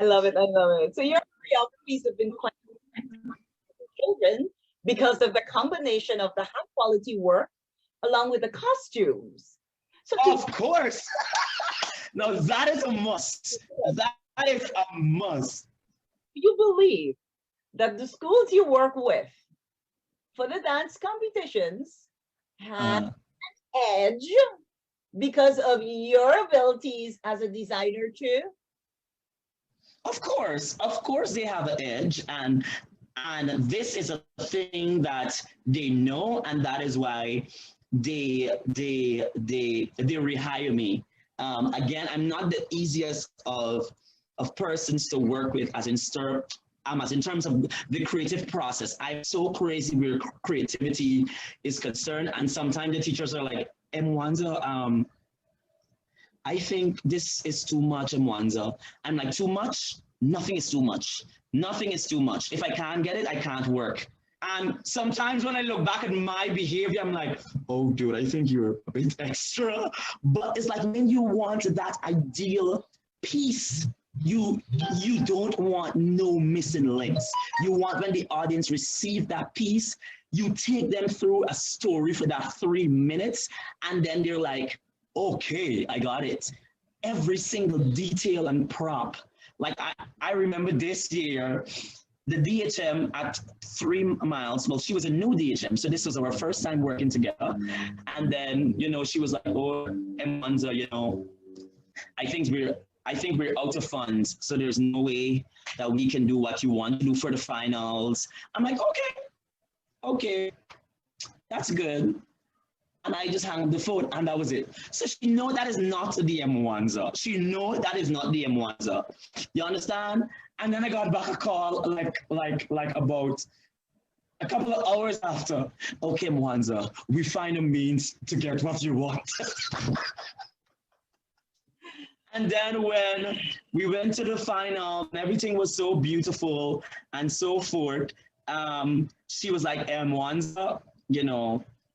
I love it. I love it. So your choreographies have been quite children because of the combination of the high quality work along with the costumes. So of course. No, that is a must. That is a must. You believe that the schools you work with for the dance competitions have an edge because of your abilities as a designer too? Of course they have an edge, and this is a thing that they know, and that is why they rehire me. Again, I'm not the easiest of persons to work with as in terms of the creative process. I'm so crazy where creativity is concerned, and sometimes the teachers are like, Mwanza, I think this is too much, Mwanza. I'm like, too much? Nothing is too much. Nothing is too much. If I can't get it, I can't work. And sometimes when I look back at my behavior, I'm like, oh, dude, I think you're a bit extra. But it's like when you want that ideal piece you you don't want no missing links. You want when the audience receive that piece, you take them through a story for that 3 minutes, and then they're like, okay, I got it. Every single detail and prop. Like I remember this year, the DHM at 3 miles. Well, she was a new DHM, so this was our first time working together. And then, she was like, "Oh, Mwanza, I think we're I think we're out of funds, so there's no way that we can do what you want to do for the finals." I'm like, okay, that's good. And I just hung up the phone, and that was it. So she know that is not the Mwanza. She know that is not the Mwanza. You understand? And then I got back a call like about a couple of hours after. Okay, Mwanza, we find a means to get what you want. And then when we went to the final, and everything was so beautiful and so forth, she was like, Mwanza,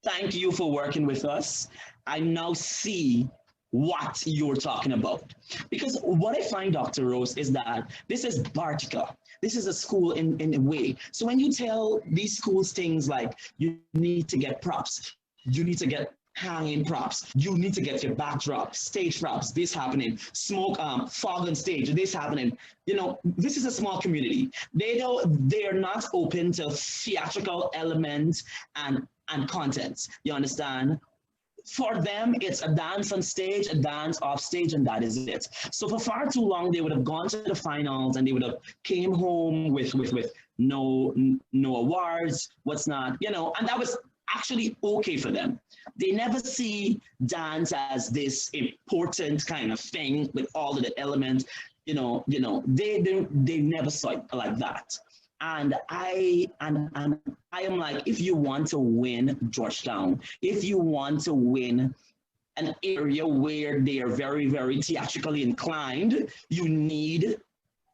thank you for working with us. I now see what you're talking about. Because what I find, Dr. Rose, is that this is Bartica. This is a school in a way. So when you tell these schools things like, you need to get props, you need to get hanging props, you need to get your backdrop, stage props, this happening, smoke, fog on stage, this happening. This is a small community. They're not open to theatrical elements and content. You understand? For them, it's a dance on stage, a dance off stage, and that is it. So for far too long, they would have gone to the finals and they would have came home with no awards, what's not, and that was actually okay for them. They never see dance as this important kind of thing with all of the elements. They never saw it like that. And I am like, if you want to win Georgetown, if you want to win an area where they are very, very theatrically inclined, you need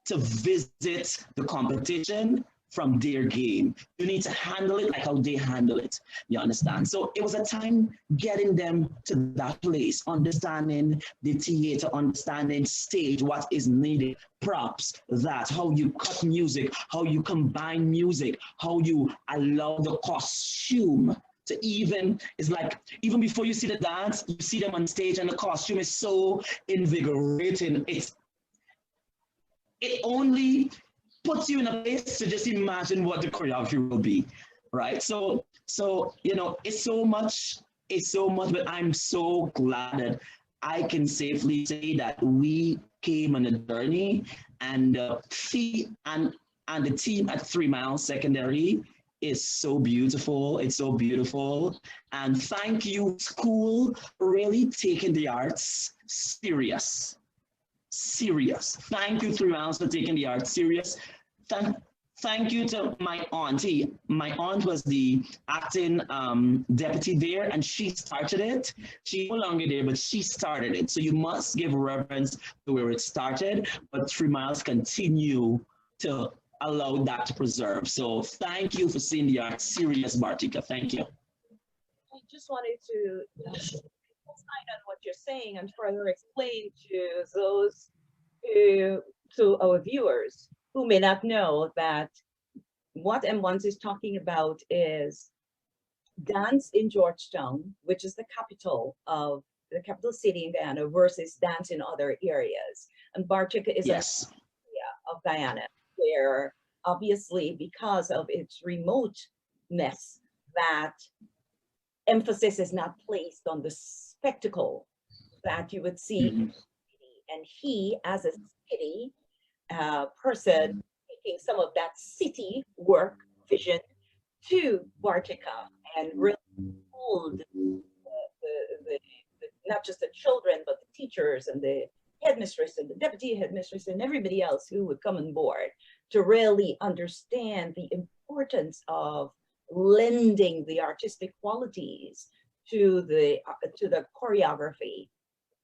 to visit the competition from their game. You need to handle it like how they handle it. You understand? So it was a time getting them to that place, understanding the theater, understanding stage, what is needed, props, that, how you cut music, how you combine music, how you allow the costume to it's like, even before you see the dance, you see them on stage and the costume is so invigorating. It only puts you in a place to just imagine what the choreography will be, right? So it's so much, but I'm so glad that I can safely say that we came on a journey, and the team at 3 Mile Secondary is so beautiful. It's so beautiful. And thank you, school, for really taking the arts serious. Thank you, 3 Miles, for taking the arts serious. Thank you to my auntie. My aunt was the acting deputy there, and she started it. She's no longer there, but she started it. So you must give reverence to where it started, but 3 Miles continue to allow that to preserve. So thank you for seeing the art serious, Bartica. Thank you. I just wanted to expand on what you're saying and further explain to those to our viewers who may not know that what M1 is talking about is dance in Georgetown, which is the capital city in Guyana, versus dance in other areas. And Bartica is an area of Guyana where, obviously, because of its remoteness, that emphasis is not placed on the spectacle that you would see. Mm-hmm. And he, as a city person, taking some of that city work vision to Bartica and really hold the not just the children, but the teachers and the headmistress and the deputy headmistress and everybody else who would come on board to really understand the importance of lending the artistic qualities to the choreography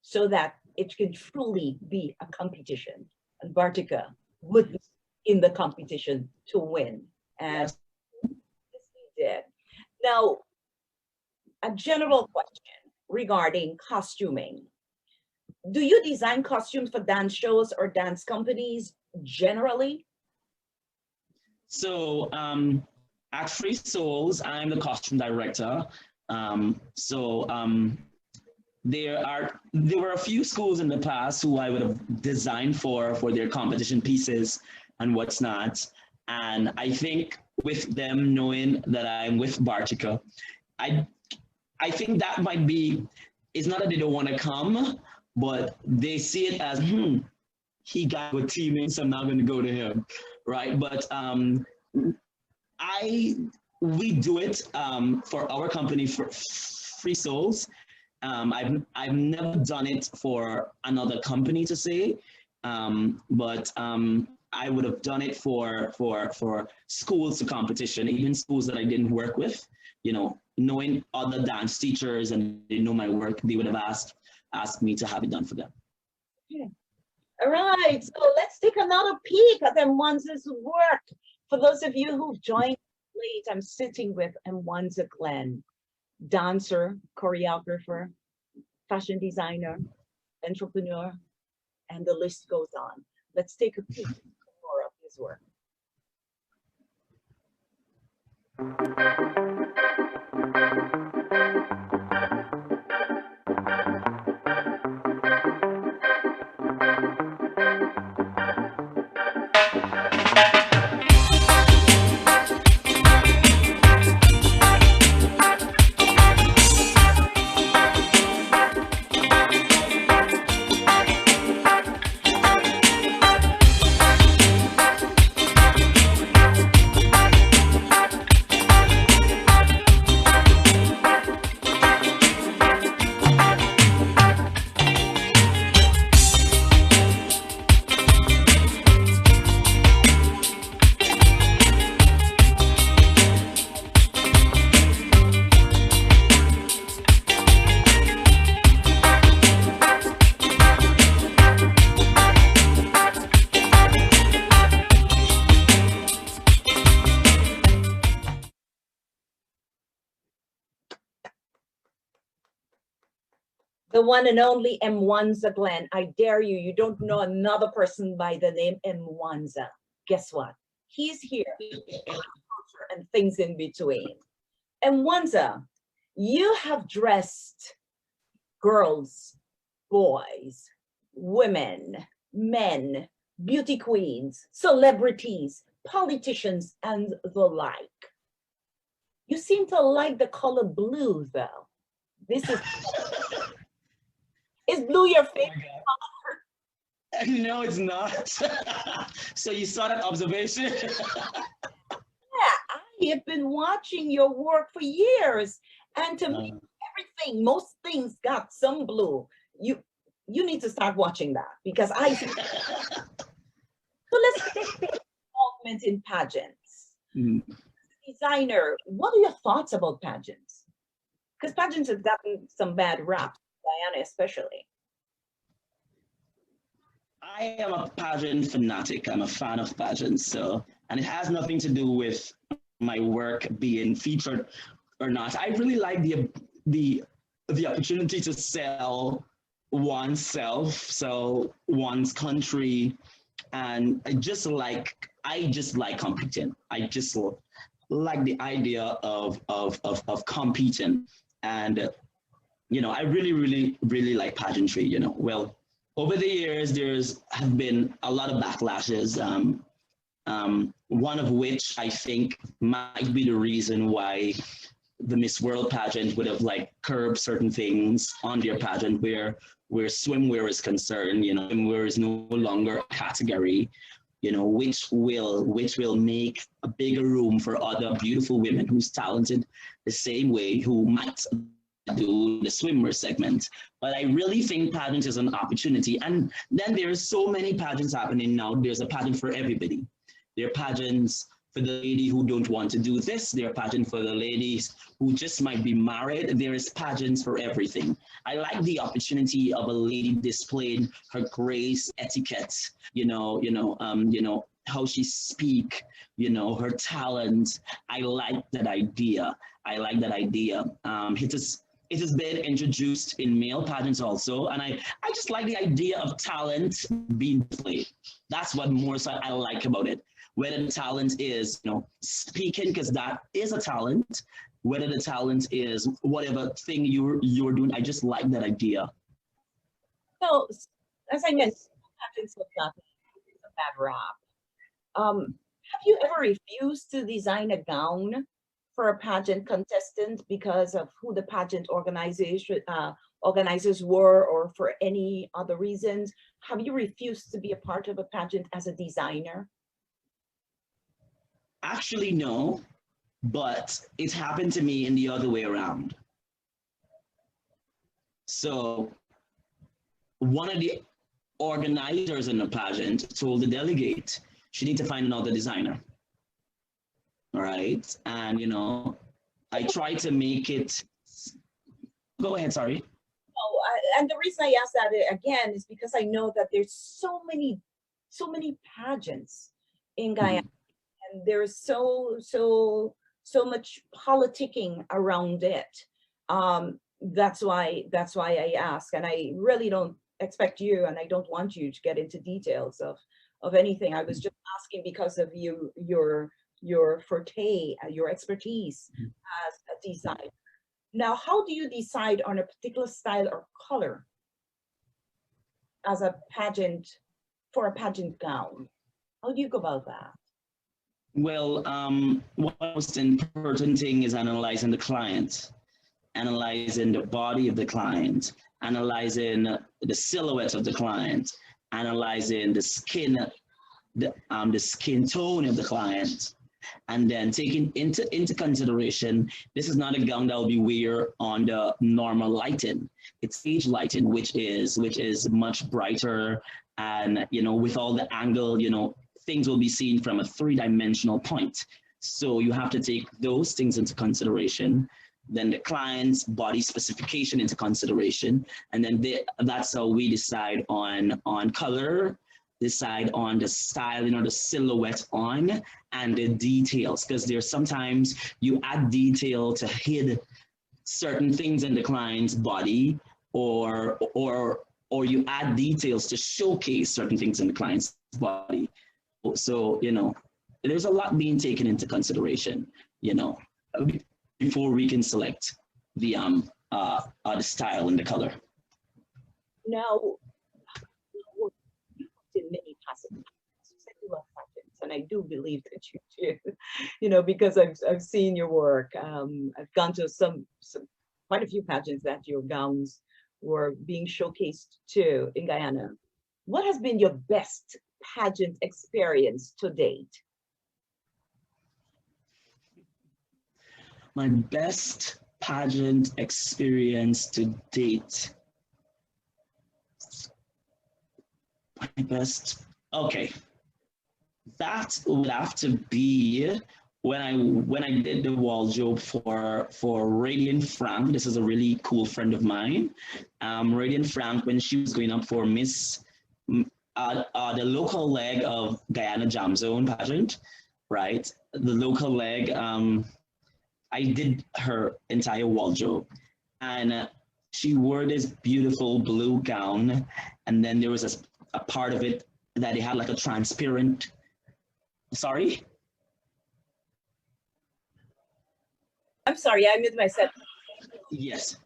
so that it can truly be a competition. And Bartica would be in the competition to win. And this we did. Now, a general question regarding costuming. do you design costumes for dance shows or dance companies generally? So at Free Souls, I'm the costume director. There were a few schools in the past who I would have designed for their competition pieces and what's not. And I think with them knowing that I'm with Bartica, I think that might be, it's not that they don't want to come, but they see it as, he got a team in, so I'm not going to go to him, right? But we do it for our company, for Free Souls. I've never done it for another company to say, but I would have done it for schools to competition, even schools that I didn't work with. You know, knowing other dance teachers and they know my work, they would have asked me to have it done for them. Okay. All right, so let's take another peek at Mwanza's work. For those of you who've joined late, I'm sitting with Mwanza Glen, dancer, choreographer, fashion designer, entrepreneur, and the list goes on. Let's take a peek at more of his work. The one and only Mwanza Glen. I dare you, you don't know another person by the name Mwanza. Guess what? He's here. And things in between. Mwanza, you have dressed girls, boys, women, men, beauty queens, celebrities, politicians, and the like. You seem to like the color blue, though. This is... Is blue your favorite color? No, it's not. So you saw that observation? Yeah, I have been watching your work for years. And to me, everything, most things got some blue. You need to start watching that because I see. So let's take the involvement in pageants. Designer, what are your thoughts about pageants? Because pageants have gotten some bad rap. Diana especially. I am a pageant fanatic. I'm a fan of pageants. So, and it has nothing to do with my work being featured or not. I really like the opportunity to sell oneself, so one's country, and I just like competing. I just like the idea of competing. And you know, I really like pageantry, you know. Well, over the years, have been a lot of backlashes, one of which I think might be the reason why the Miss World pageant would have like curbed certain things on their pageant where swimwear is concerned. You know, swimwear is no longer a category, you know, which will make a bigger room for other beautiful women who's talented the same way, who might do the swimwear segment. But I really think pageant is an opportunity. And then there's so many pageants happening now. There's a pageant for everybody. There are pageants for the lady who don't want to do this. There are pageants for the ladies who just might be married. There is pageants for everything. I like the opportunity of a lady displaying her grace, etiquette, you know, how she speak, you know, her talent. I like that idea. It is it has been introduced in male pageants also. And I just like the idea of talent being displayed. That's what more so I like about it. Whether the talent is, speaking, because that is a talent, whether the talent is whatever thing you're doing, I just like that idea. So, as I mentioned, pageants have gotten a bad rap. Have you ever refused to design a gown for a pageant contestant because of who the pageant organizers were, or for any other reasons? Have you refused to be a part of a pageant as a designer? Actually, no, but it happened to me in the other way around. So one of the organizers in the pageant told the delegate she need to find another designer. All right. And, I tried to make it. Go ahead, sorry. Oh, and the reason I ask that again is because I know that there's so many pageants in Guyana, and there's so much politicking around it. That's why I ask, and I really don't expect you, and I don't want you to get into details of anything. I was just asking because of your forte, your expertise as a designer. Now, how do you decide on a particular style or color as a pageant, for a pageant gown? How do you go about that? Well, one most important thing is analyzing the client, analyzing the body of the client, analyzing the silhouette of the client, analyzing the skin tone of the client, and then taking into consideration, this is not a gown that will be wear on the normal lighting. It's stage lighting, which is much brighter, and with all the angle, things will be seen from a three-dimensional point. So you have to take those things into consideration, then the client's body specification into consideration, and then that's how we decide on color, decide on the style, the silhouette on, and the details, because there's sometimes you add detail to hide certain things in the client's body, or you add details to showcase certain things in the client's body. So, there's a lot being taken into consideration, before we can select the style and the color. Now, you in many pageants, and I do believe that you do, because I've seen your work. I've gone to quite a few pageants that your gowns were being showcased to in Guyana. What has been your best pageant experience to date? My best pageant experience to date. Okay. That would have to be when I did the wardrobe for Radiant Frank. This is a really cool friend of mine. Radiant Frank, when she was going up for Miss, the local leg of Guyana Jam Zone pageant, right? The local leg, I did her entire wardrobe, and she wore this beautiful blue gown, and then there was a part of it that it had like a transparent. Sorry? I'm sorry, I missed myself. Yes.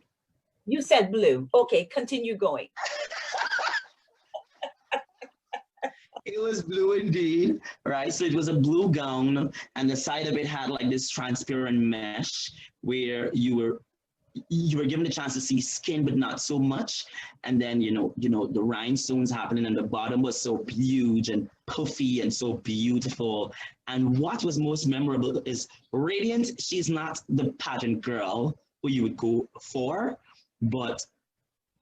You said blue. Okay, continue going. It was blue indeed, right? So it was a blue gown, and the side of it had like this transparent mesh where you were given the chance to see skin, but not so much. And then, the rhinestones happening, and the bottom was so huge and puffy and so beautiful. And what was most memorable is Radiant. She's not the pageant girl who you would go for, but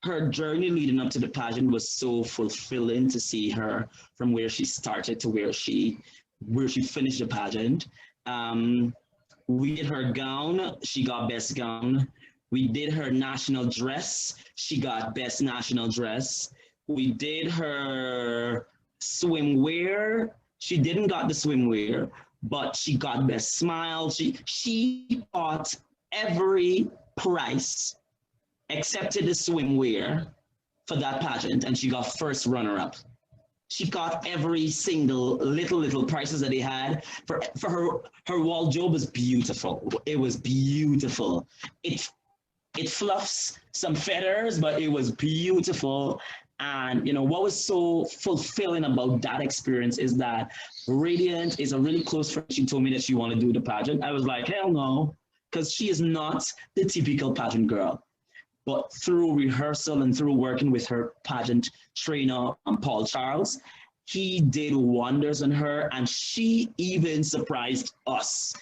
her journey leading up to the pageant was so fulfilling to see her from where she started to where she finished the pageant. We did her gown, she got best gown. We did her national dress. She got best national dress. We did her swimwear. She didn't got the swimwear, but she got best smile. She got every prize accepted the swimwear for that pageant, and she got first runner-up. She got every single little prizes that they had for her wardrobe was beautiful. It was beautiful. It fluffs some feathers, but it was beautiful. And what was so fulfilling about that experience is that Radiant is a really close friend. She told me that she wanted to do the pageant. I was like, hell no, because she is not the typical pageant girl. But through rehearsal and through working with her pageant trainer, Paul Charles, he did wonders on her, and she even surprised us.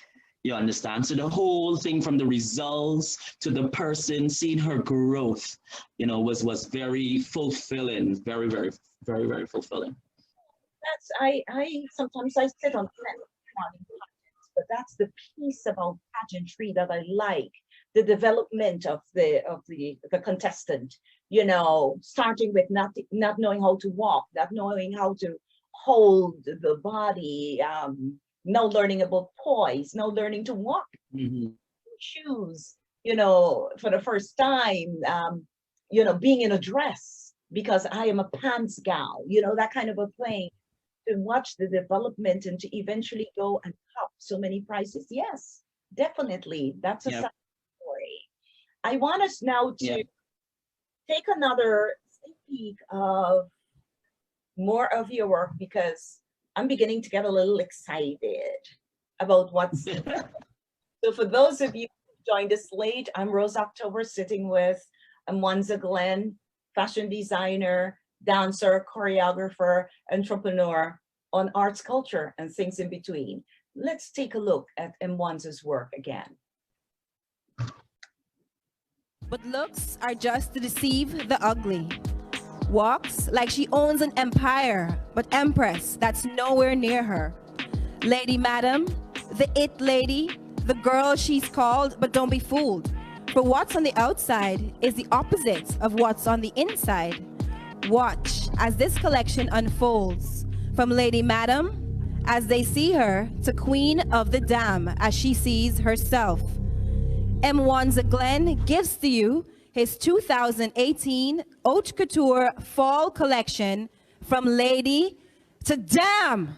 You understand? So the whole thing, from the results to the person, seeing her growth, was very fulfilling, very, very, very, very fulfilling. That's I sometimes I sit on planning pageants, but that's the piece about pageantry that I like. The development of the contestant, starting with not knowing how to walk, not knowing how to hold the body, no learning about poise, no learning to walk, shoes, for the first time, being in a dress because I am a pants gal, that kind of a thing. To watch the development and to eventually go and top so many prizes. Yes, definitely. That's a sad story. I want us now to take another sneak peek of more of your work, because I'm beginning to get a little excited about what's. So for those of you who joined us late, I'm Rose October, sitting with Mwanza Glen, fashion designer, dancer, choreographer, entrepreneur on arts, culture, and things in between. Let's take a look at Mwanza's work again. But looks are just to deceive the ugly. Walks like she owns an empire, but empress, that's nowhere near her. Lady Madam, the it lady, the girl she's called, but don't be fooled. For what's on the outside is the opposite of what's on the inside. Watch as this collection unfolds, from Lady Madam, as they see her, to Queen of the Dam, as she sees herself. Mwanza Glen gives to you his 2018 Haute Couture Fall Collection, From Lady to Dam.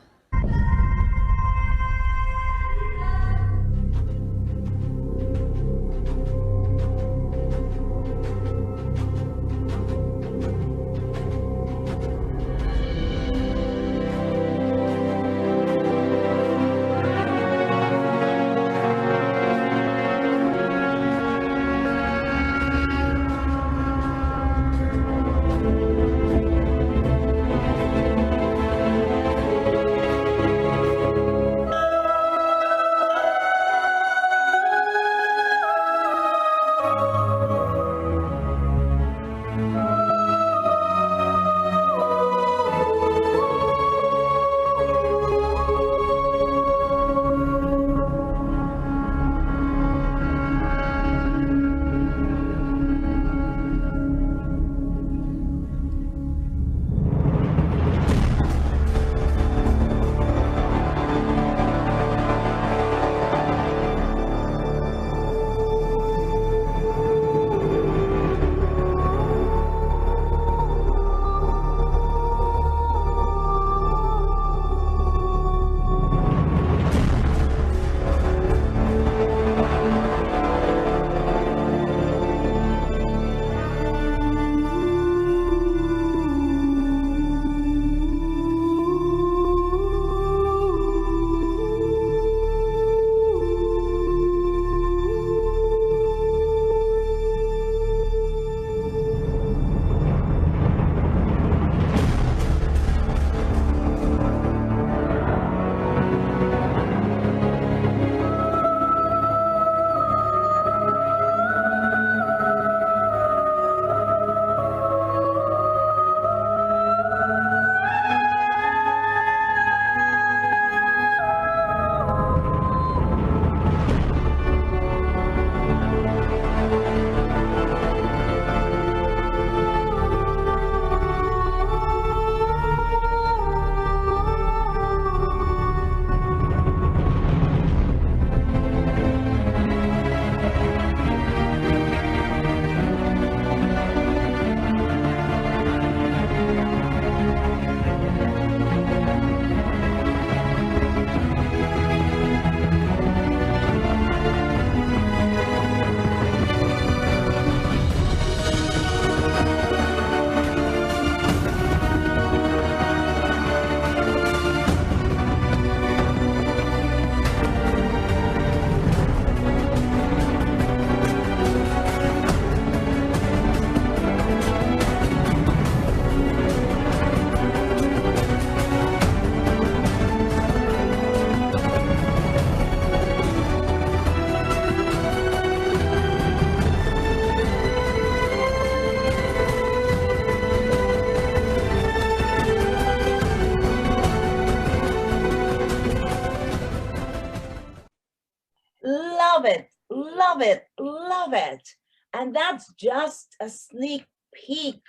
love it, love it, love it. And that's just a sneak peek,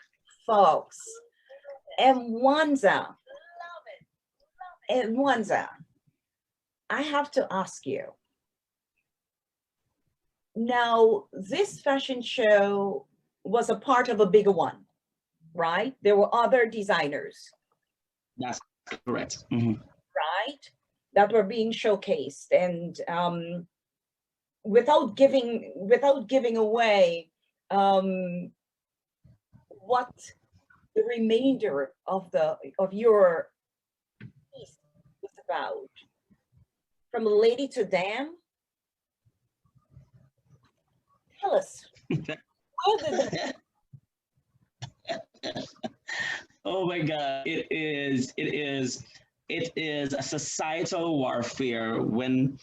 folks. Mwanza, Mwanza, I have to ask you. Now, this fashion show was a part of a bigger one, right? There were other designers. That's correct. Mm-hmm. Right? That were being showcased. And without giving away what the remainder of your piece was about, from lady to dam, tell us, where did that Oh my God, it is a societal warfare when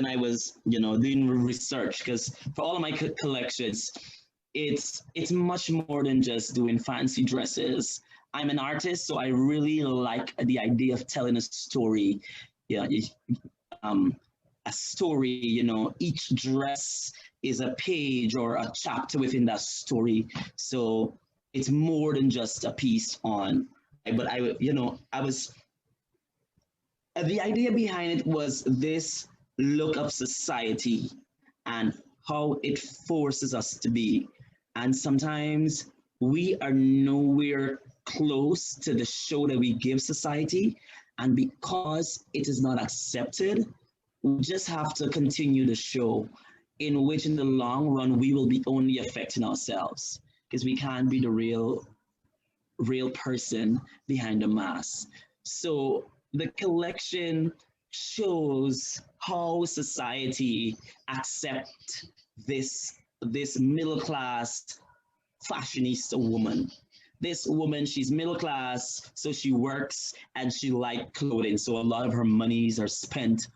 I was, doing research, because for all of my collections, it's much more than just doing fancy dresses. I'm an artist, so I really like the idea of telling a story. Yeah, a story, each dress is a page or a chapter within that story. So it's more than just a piece on, but I was, the idea behind it was this look of society and how it forces us to be. And sometimes we are nowhere close to the show that we give society. And because it is not accepted, we just have to continue the show, in which in the long run, we will be only affecting ourselves, because we can't be the real person behind the mask. So the collection shows how society accept this middle class fashionista woman. This woman, she's middle class, so she works and she likes clothing. So a lot of her monies are spent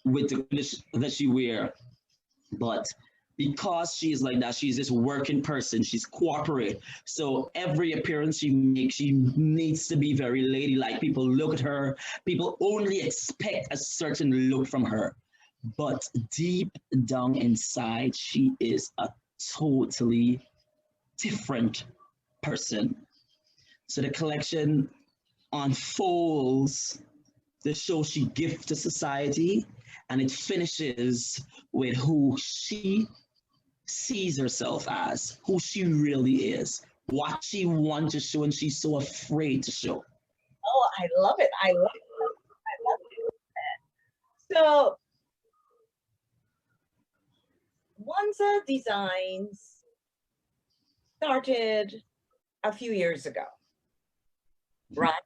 with the clothes that she wear. But because she is like that, she's this working person, she's corporate. So every appearance she makes, she needs to be very ladylike. People look at her, people only expect a certain look from her. But deep down inside, she is a totally different person. So the collection unfolds the show she gives to society, and it finishes with who she sees herself as, who she really is, what she wants to show and she's so afraid to show. Oh, I love it. I love it. I love it. So Mwanza Designs started a few years ago, right?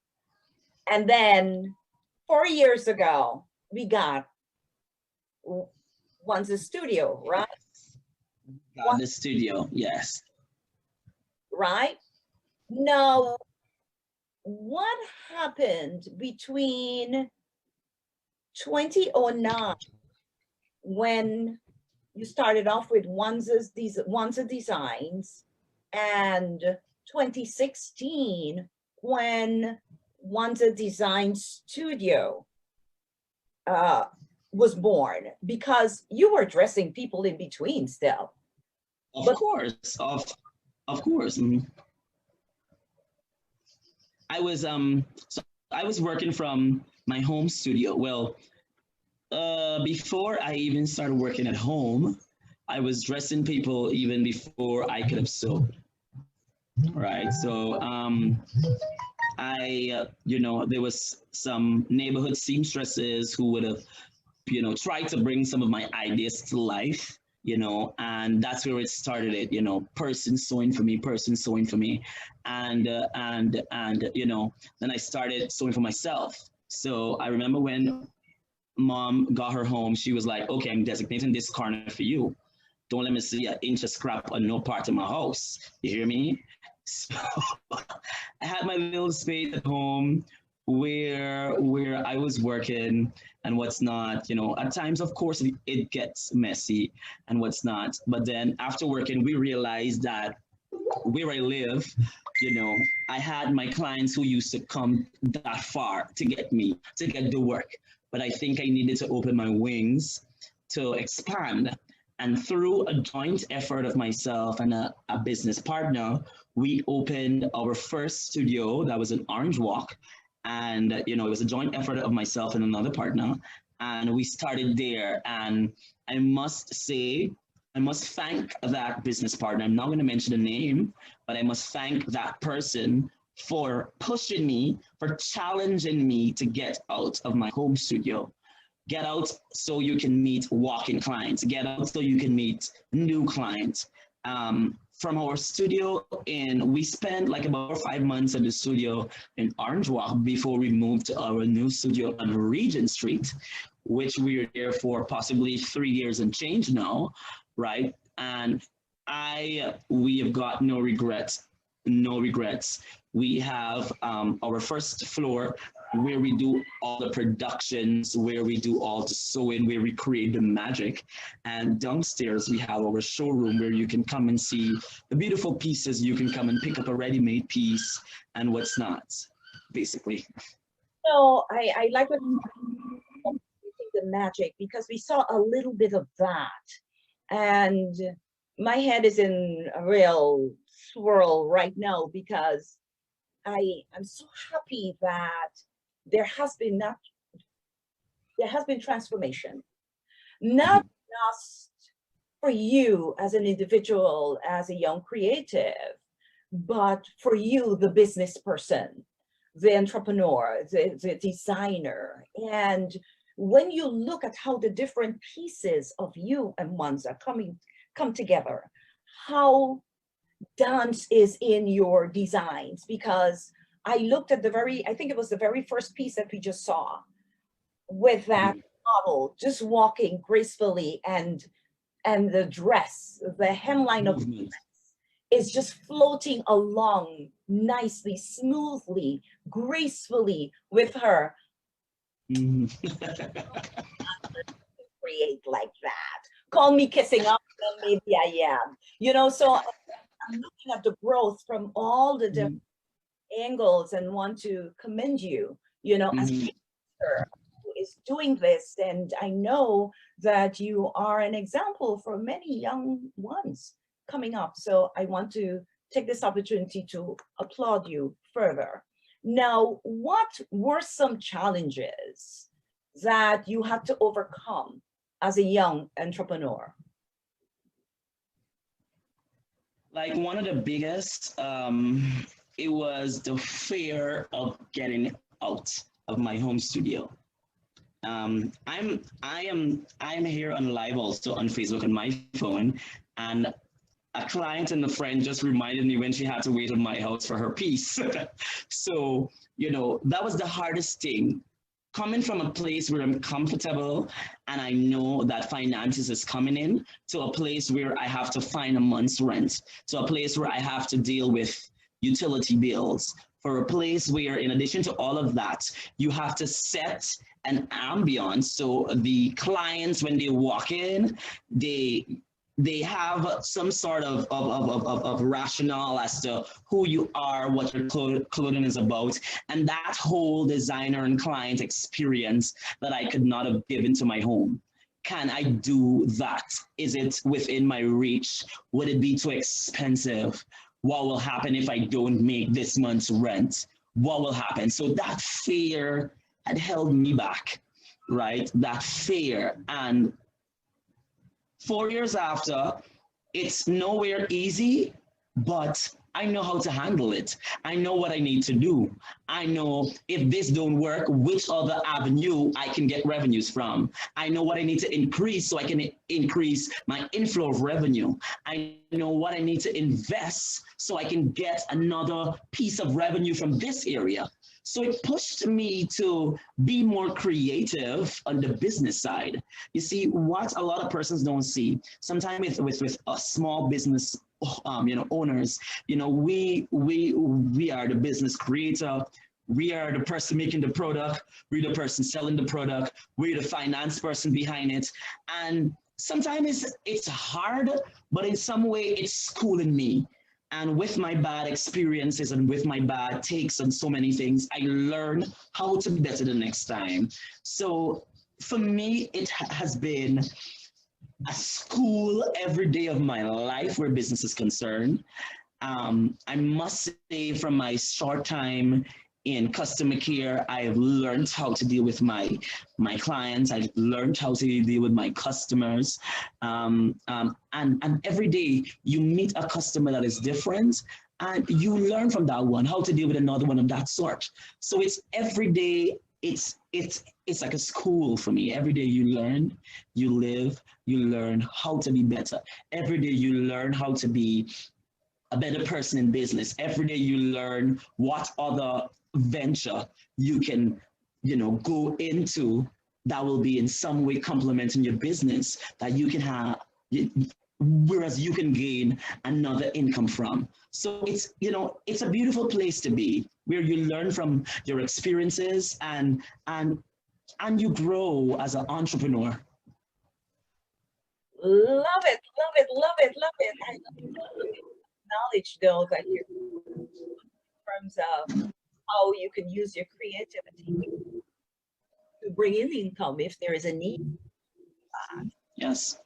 And then 4 years ago, we got Mwanza Studio, right? Got the studio, yes. Right? Now, what happened between 2009, when you started off with Mwanza Designs, and 2016, when Mwanza Design Studio was born? Because you were dressing people in between still. Of course. Mm-hmm. I was working from my home studio. Well, before I even started working at home, I was dressing people even before I could have sewed. Right. So there was some neighborhood seamstresses who would have, tried to bring some of my ideas to life, and that's where it started. Person sewing for me, and then I started sewing for myself. So I remember when Mom got her home, she was like, "Okay, I'm designating this corner for you. Don't let me see an inch of scrap on no part of my house. You hear me?" So I had my little space at home where I was working and what's not. At times, of course, it gets messy and what's not. But then after working, we realized that where I live, I had my clients who used to come that far to get the work. But I think I needed to open my wings to expand. And through a joint effort of myself and a business partner, we opened our first studio that was in Orange Walk. And, you know, it was a joint effort of myself and another partner. And we started there. And I must say, I must thank that business partner. I'm not going to mention the name, but I must thank that person for pushing me, for challenging me to get out of my home studio. Get out so you can meet walk-in clients. Get out so you can meet new clients. From our studio we spent like about 5 months at the studio in Orange Walk before we moved to our new studio on Regent Street, which we are there for possibly 3 years and change now, right? And we have got no regrets, no regrets. We have our first floor where we do all the productions, where we do all the sewing, where we create the magic. And downstairs, we have our showroom where you can come and see the beautiful pieces. You can come and pick up a ready-made piece and what's not, basically. So I like when you think the magic, because we saw a little bit of that. And my head is in a real swirl right now because I'm so happy that there has been transformation, not just for you as an individual, as a young creative, but for you, the business person, the entrepreneur, the designer. And when you look at how the different pieces of you and Mwanza come together, how dance is in your designs, because I looked at I think it was the very first piece that we just saw with that model just walking gracefully, and the dress, the hemline of the dress is just floating along nicely, smoothly, gracefully with her. Create like that. Call me kissing up, then maybe I am. You know, so I'm looking at the growth from all the different angles and want to commend you, you know, as a teacher who is doing this. And I know that you are an example for many young ones coming up. So I want to take this opportunity to applaud you further. Now, what were some challenges that you had to overcome as a young entrepreneur? Like one of the biggest, it was the fear of getting out of my home studio. I'm here on live also on Facebook on my phone, and a client and a friend just reminded me when she had to wait in my house for her piece. So, you know, that was the hardest thing. Coming from a place where I'm comfortable and I know that finances is coming in, to a place where I have to find a month's rent, to a place where I have to deal with utility bills, for a place where, in addition to all of that, you have to set an ambiance. So the clients, when they walk in, they have some sort of rationale as to who you are, what your clothing is about, and that whole designer and client experience that I could not have given to my home. Can I do that? Is it within my reach? Would it be too expensive? What will happen if I don't make this month's rent? What will happen? So that fear had held me back, right? That fear. And 4 years after, it's nowhere easy, but I know how to handle it. I know what I need to do. I know if this don't work, which other avenue I can get revenues from. I know what I need to increase so I can increase my inflow of revenue. I know what I need to invest so I can get another piece of revenue from this area. So it pushed me to be more creative on the business side. You see, what a lot of persons don't see, sometimes with a small business owners, we are the business creator, we are the person making the product, we're the person selling the product, we're the finance person behind it. And sometimes it's hard, but in some way it's schooling me. And with my bad experiences and with my bad takes on so many things, I learn how to be better the next time. So for me, it has been a school every day of my life where business is concerned. I must say, from my short time in customer care, I've learned how to deal with my clients. I've learned how to deal with my customers, and every day you meet a customer that is different, and you learn from that one how to deal with another one of that sort. So it's every day. It's like a school for me. Every day you learn, you live, you learn how to be better. Every day you learn how to be a better person in business. Every day you learn what other venture you can, go into that will be in some way complementing your business that you can have, whereas you can gain another income from. So it's a beautiful place to be where you learn from your experiences and you grow as an entrepreneur. Love it, love it, love it, love it. I love knowledge though that you in terms of how you can use your creativity to bring in income if there is a need. Yes.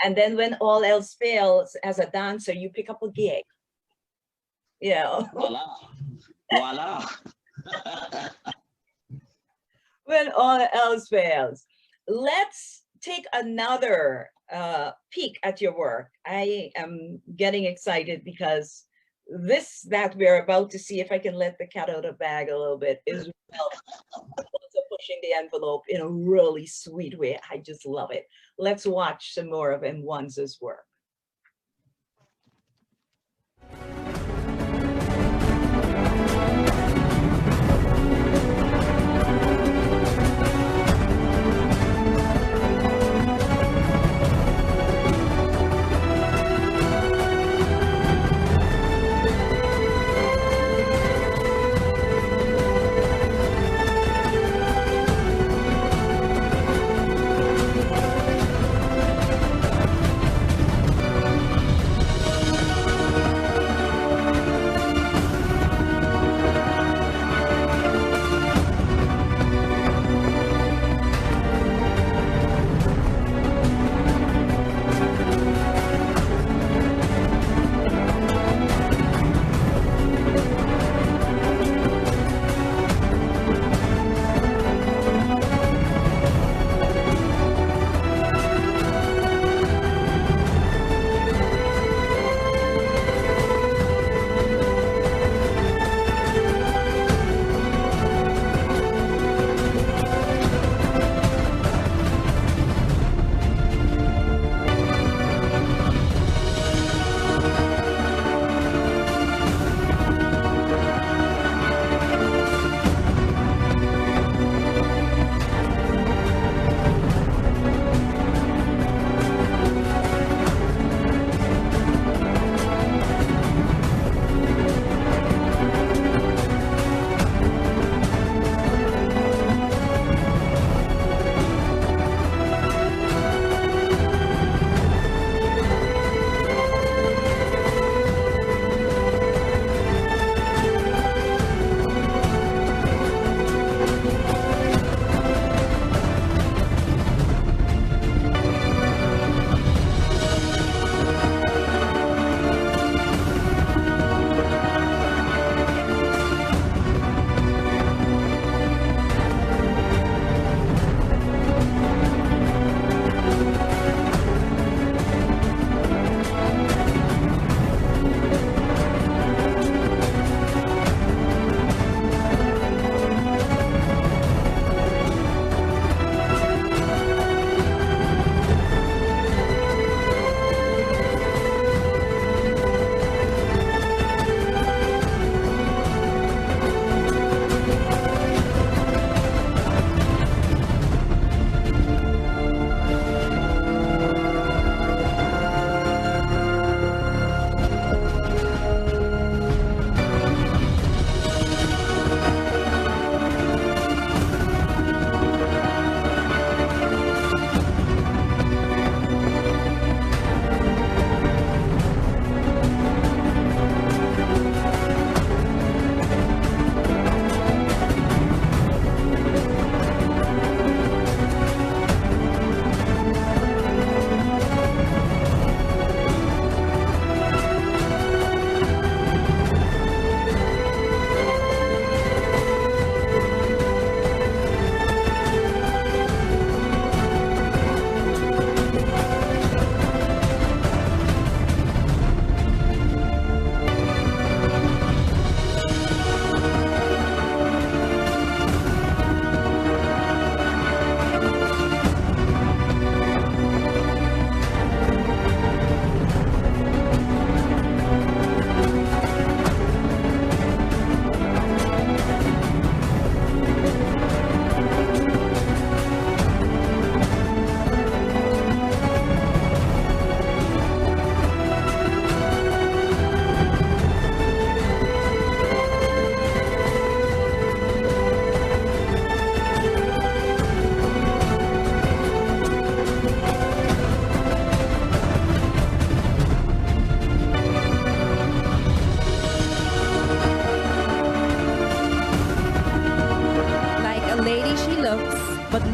And then when all else fails, as a dancer, you pick up a gig. Voila. Voila. When all else fails. Let's take another peek at your work. I am getting excited because this that we're about to see, if I can let the cat out of the bag a little bit, is also pushing the envelope in a really sweet way. I just love it. Let's watch some more of Mwanza's work.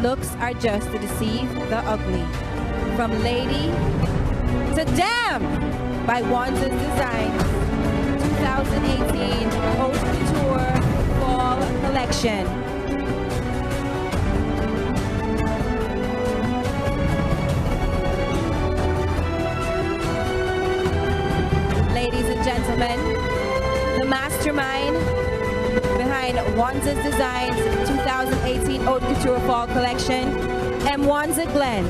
looks are just to deceive the ugly. From Lady to Damn by Mwanza's Designs, 2018 Haute Couture Fall Collection. Ladies and gentlemen, the mastermind behind Mwanza's Designs 2018 Haute Couture Fall Collection, Mwanza Glen.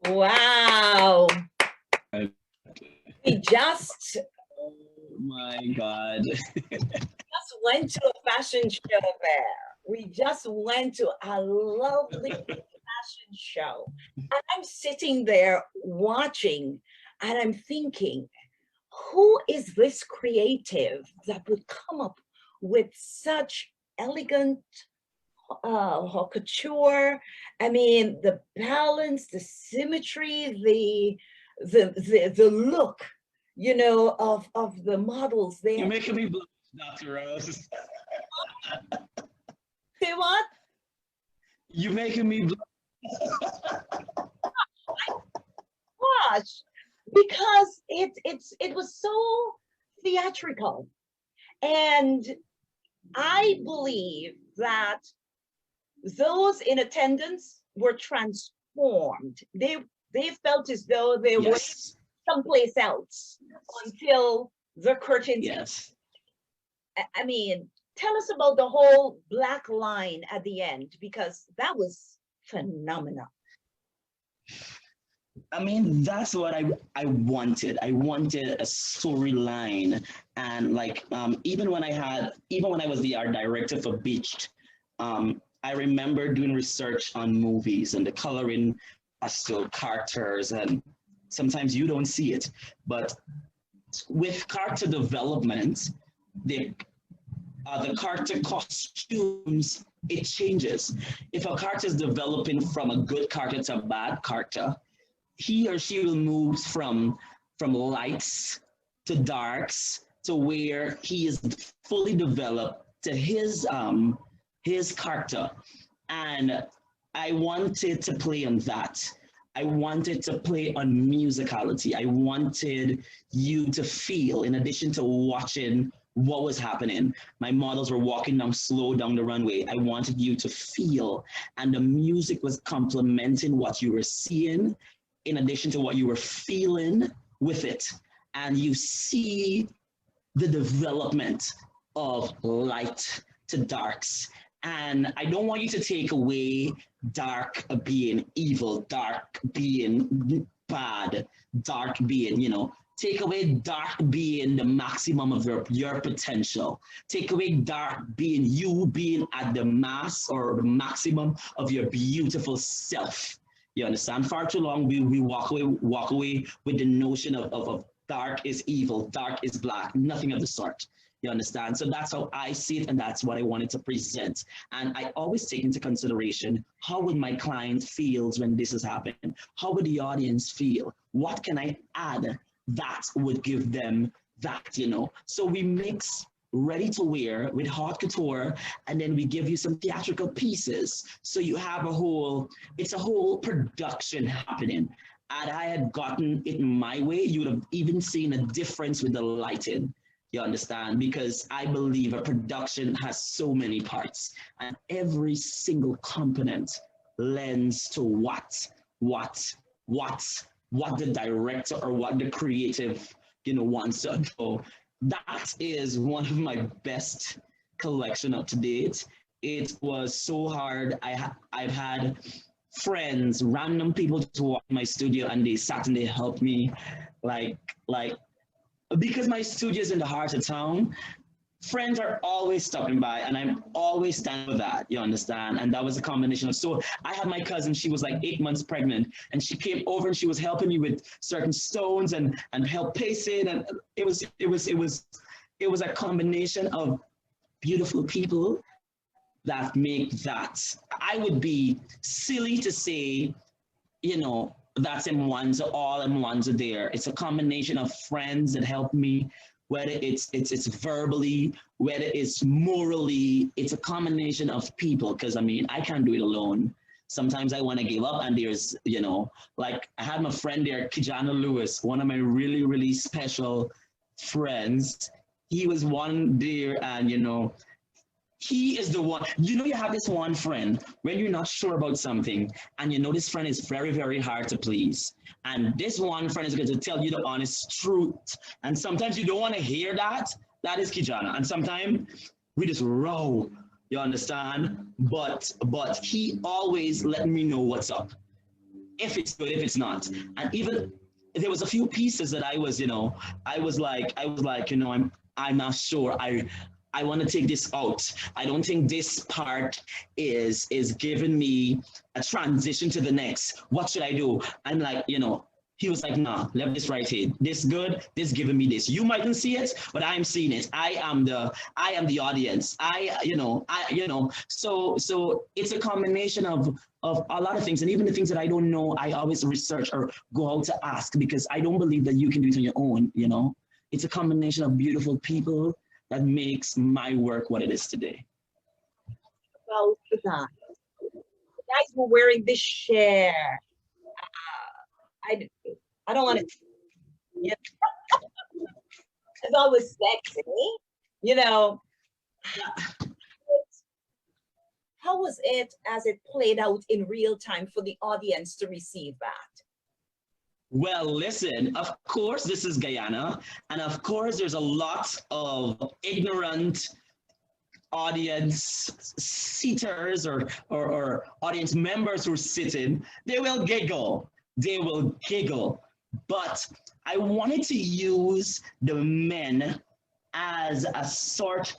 Wow. We just Oh my God. went to a fashion show there. We just went to a lovely fashion show. And I'm sitting there watching and I'm thinking, who is this creative that would come up with such elegant haute couture? I mean, the balance, the symmetry, the look, you know, of the models there. You're making me blush, Dr. Rose. Say what? You're making me blush. Gosh, because it was so theatrical. And I believe that those in attendance were transformed. They felt as though they were someplace else until the curtains. Yes. I mean, tell us about the whole black line at the end, because that was phenomenal. I mean, that's what I wanted. I wanted a storyline, and like even when I was the art director for Beached, I remember doing research on movies and the coloring pastel characters, and sometimes you don't see it, but with character development, the character costumes, it changes. If a character is developing from a good character to a bad character, he or she will move from lights to darks to where he is fully developed to his character. And I wanted to play on that. I wanted to play on musicality. I wanted you to feel, in addition to watching what was happening. My models were walking slow down the runway. I wanted you to feel, and the music was complementing what you were seeing, in addition to what you were feeling with it. And you see the development of light to darks. And I don't want you to take away dark being evil, dark being bad, dark being, you know, take away dark being the maximum of your potential. Take away dark being you being at the mass or the maximum of your beautiful self. You understand? Far too long, we walk away with the notion of dark is evil, dark is black, nothing of the sort. You understand? So that's how I see it, and that's what I wanted to present. And I always take into consideration, how would my client feel when this is happening? How would the audience feel? What can I add that would give them that, you know? So we mix ready to wear with haute couture, and then we give you some theatrical pieces. So you have it's a whole production happening. And I had gotten it my way, you would have even seen a difference with the lighting. You understand? Because I believe a production has so many parts, and every single component lends to what the director or what the creative, you know, wants to do. That is one of my best collection up to date. It was so hard. I've had friends, random people to walk in my studio, and they sat and they helped me, like because my studio is in the heart of town. friends are always stopping by, and I'm always standing for that. You understand? And that was a combination of. So I had my cousin. She was like 8 months pregnant, and she came over and she was helping me with certain stones and help pace it. And it was a combination of beautiful people that make that. I would be silly to say, that's in Mwanza, all in Mwanza there. It's a combination of friends that help me, whether it's verbally, whether it's morally, it's a combination of people. Because I can't do it alone. Sometimes I want to give up, and there's, like I had my friend there, Kijana Lewis, one of my really, really special friends. He was one there, and he is the one. You have this one friend when you're not sure about something, and this friend is very, very hard to please. And this one friend is going to tell you the honest truth. And sometimes you don't want to hear that. That is Kijana. And sometimes we just roll, you understand? But he always let me know what's up. If it's good, if it's not. And even there was a few pieces that I was like, I'm not sure. I want to take this out. I don't think this part is giving me a transition to the next. What should I do? I'm like, he was like, nah, leave this right here. This good, this giving me this. You mightn't see it, but I'm seeing it. I am the audience. So it's a combination of a lot of things. And even the things that I don't know, I always research or go out to ask, because I don't believe that you can do it on your own, It's a combination of beautiful people that makes my work what it is today. About the guys. The guys were wearing this share. I don't want to. It's always sexy, How was it as it played out in real time for the audience to receive that? Well, listen, of course, this is Guyana, and of course, there's a lot of ignorant audience seaters or audience members who are sitting. They will giggle. But I wanted to use the men as a sort.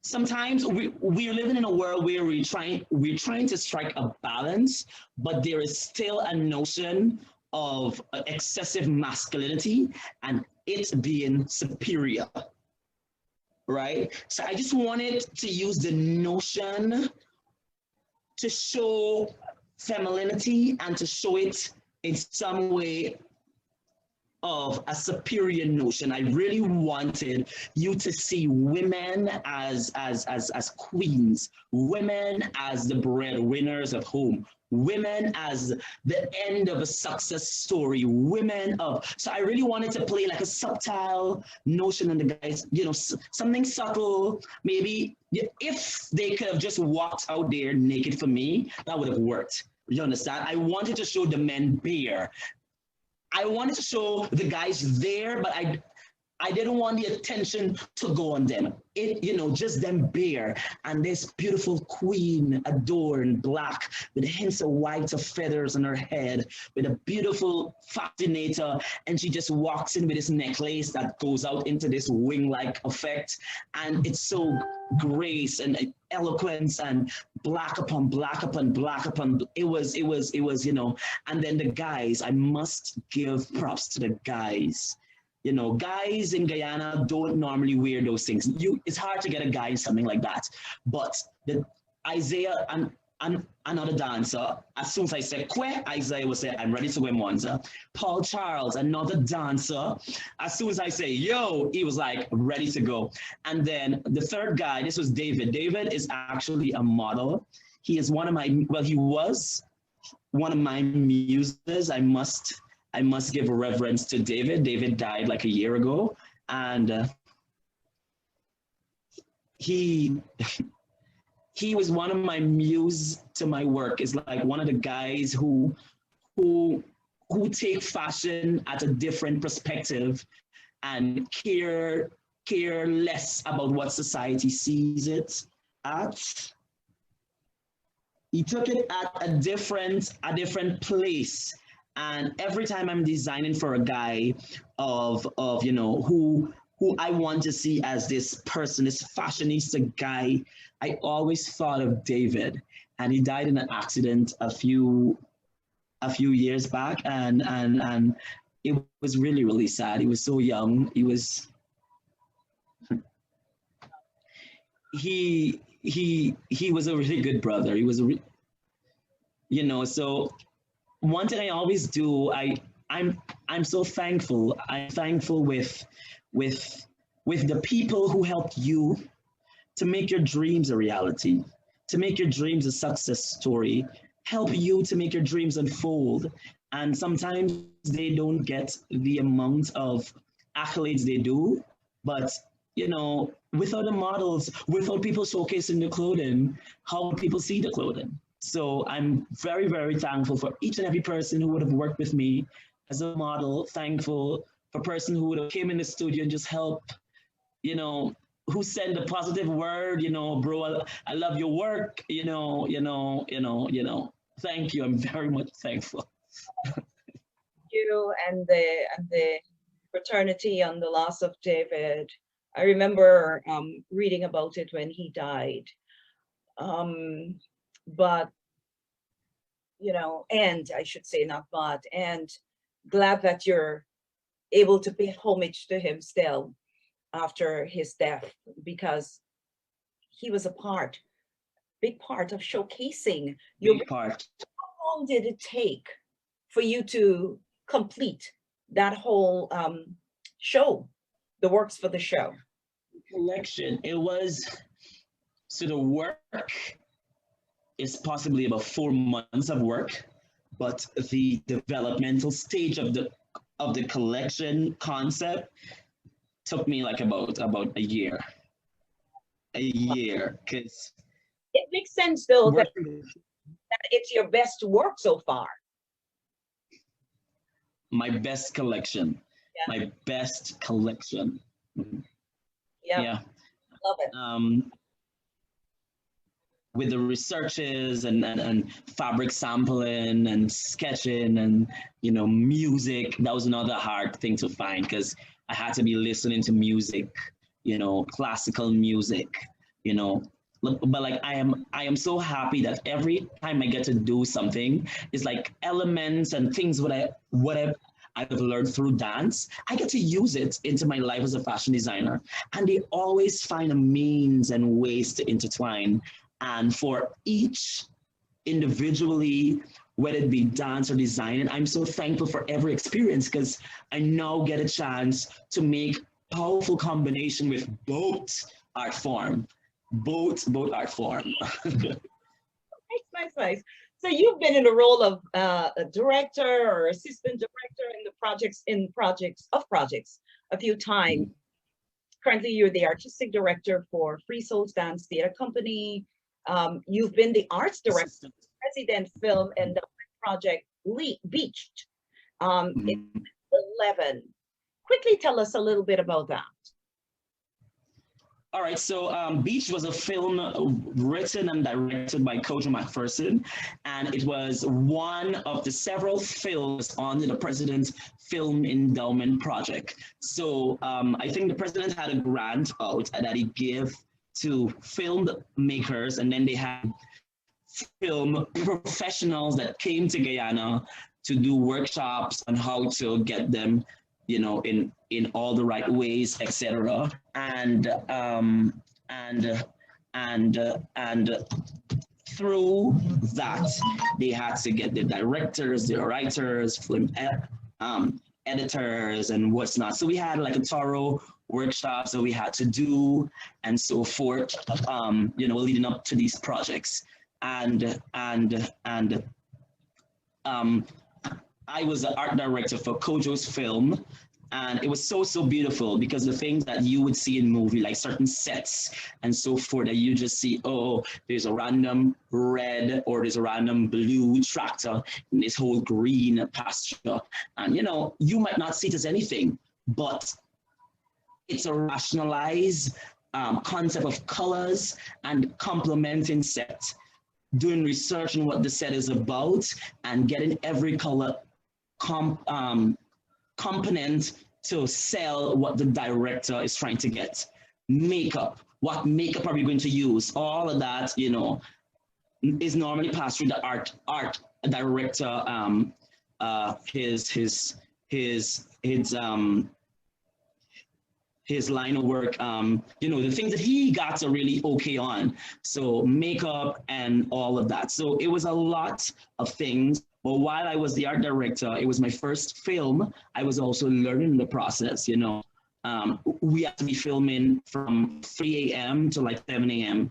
Sometimes we're living in a world where we're trying to strike a balance, but there is still a notion of excessive masculinity and it being superior, right? So I just wanted to use the notion to show femininity and to show it in some way of a superior notion. I really wanted you to see women as queens, women as the breadwinners of home, women as the end of a success story, so I really wanted to play like a subtle notion in the guys, something subtle. Maybe if they could have just walked out there naked for me, that would have worked. You understand? I wanted to show the men bare. I wanted to show the guys there, but I didn't want the attention to go on them. Just them bare. And this beautiful queen adorned black with hints of white of feathers on her head, with a beautiful fascinator. And she just walks in with this necklace that goes out into this wing-like effect. And it's so grace and eloquence and black upon black upon black upon. It was, and then the guys, I must give props to the guys. Guys in Guyana don't normally wear those things. It's hard to get a guy in something like that. But Isaiah and another dancer, as soon as I said Kwe, Isaiah will say, I'm ready to wear Mwanza. Paul Charles, another dancer, as soon as I say, yo, he was like, ready to go. And then the third guy, this was David. David is actually a model. He is he was one of my muses. I must give reverence to David. David died like a year ago, and he was one of my muse to my work. Is like one of the guys who take fashion at a different perspective and care less about what society sees it at. He took it at a different place. And every time I'm designing for a guy who who I want to see as this person, this fashionista guy, I always thought of David, and he died in an accident a few years back, and it was really really sad. He was so young. He was a really good brother. He was so one thing I always do, I'm so thankful. I'm thankful with the people who helped you to make your dreams a reality, to make your dreams a success story, help you to make your dreams unfold. And sometimes they don't get the amount of accolades they do, but without the models, without people showcasing the clothing, how would people see the clothing? So I'm very, very thankful for each and every person who would have worked with me as a model, thankful for person who would have came in the studio and just help, who send a positive word, bro, I love your work, Thank you. I'm very much thankful. You and the fraternity on the loss of David. I remember reading about it when he died. But, and I should say not but, and glad that you're able to pay homage to him still after his death, because he was big part of showcasing your part. How long did it take for you to complete that whole show, the works for the show? Collection. It was, so the work is possibly about 4 months of work, but the developmental stage of the collection concept took me like about a year. Because it makes sense though that it's your best work so far. My best collection. Yeah. My best collection. Yeah. Love it. With the researches and fabric sampling and sketching and music, that was another hard thing to find, because I had to be listening to music, classical music, but like I am so happy that every time I get to do something, it's like elements and things what I've learned through dance, I get to use it into my life as a fashion designer, and they always find a means and ways to intertwine. And for each individually, whether it be dance or design, and I'm so thankful for every experience, because I now get a chance to make powerful combination with both art form. Both art form. Nice. So you've been in the role of a director or assistant director in projects a few times. Currently, you're the artistic director for Free Souls Dance Theater Company. You've been the arts director, President Film and Project Beached in 2011. Quickly tell us a little bit about that. All right, so Beach was a film written and directed by Kojo McPherson, and it was one of the several films under the President's Film Endowment Project. So I think the President had a grant out that he gave to filmmakers, and then they had film professionals that came to Guyana to do workshops on how to get them in all the right ways, etc. And through that, they had to get the directors, the writers, film editors, and what's not. So we had like a thorough workshops that we had to do, and so forth. Leading up to these projects, and I was the art director for Kojo's film, and it was so beautiful, because the things that you would see in movie, like certain sets and so forth, that you just see, oh, there's a random red or there's a random blue tractor in this whole green pasture, and you might not see it as anything, but it's a rationalized concept of colors and complementing set, doing research on what the set is about, and getting every color component to sell what the director is trying to get. Makeup, what makeup are we going to use? All of that, you know, is normally passed through the art director, his line of work, you know, the things that he got to really okay on. So makeup and all of that. So it was a lot of things. But while I was the art director, it was my first film. I was also learning the process, you know. We had to be filming from 3 a.m. to like 7 a.m.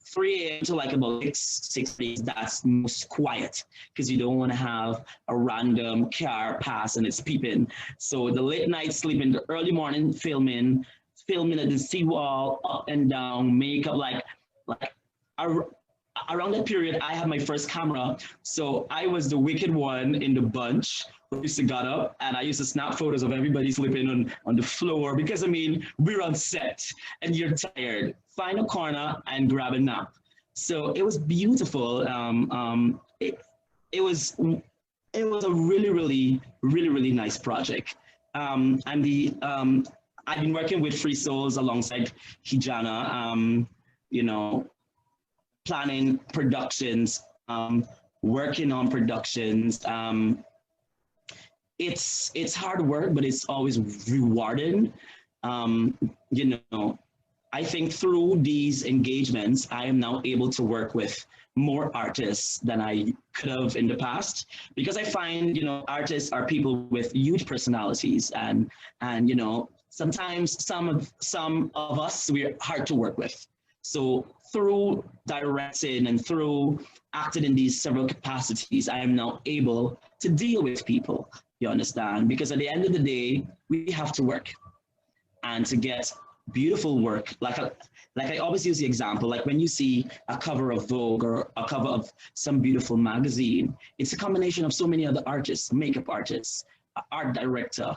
3 a.m. to like about 6 days, that's most quiet because you don't want to have a random car pass and it's peeping. So the late night sleeping, the early morning filming at the seawall, up and down, makeup, like around that period, I had my first camera. So I was the wicked one in the bunch who used to got up and I used to snap photos of everybody sleeping on the floor because, I mean, we're on set and you're tired. Find a corner and grab a nap. So it was beautiful. It was a really nice project. I've been working with Free Souls alongside Hijana, you know, planning productions, working on productions. It's hard work, but it's always rewarding. You know, I think through these engagements, I am now able to work with more artists than I could have in the past, because I find, you know, artists are people with huge personalities, and you know, sometimes some of us, we're hard to work with. So through directing and through acting in these several capacities, I am now able to deal with people, you understand? Because at the end of the day, we have to work. And to get beautiful work, like I always use the example, like when you see a cover of Vogue or a cover of some beautiful magazine, it's a combination of so many other artists, makeup artists, art director,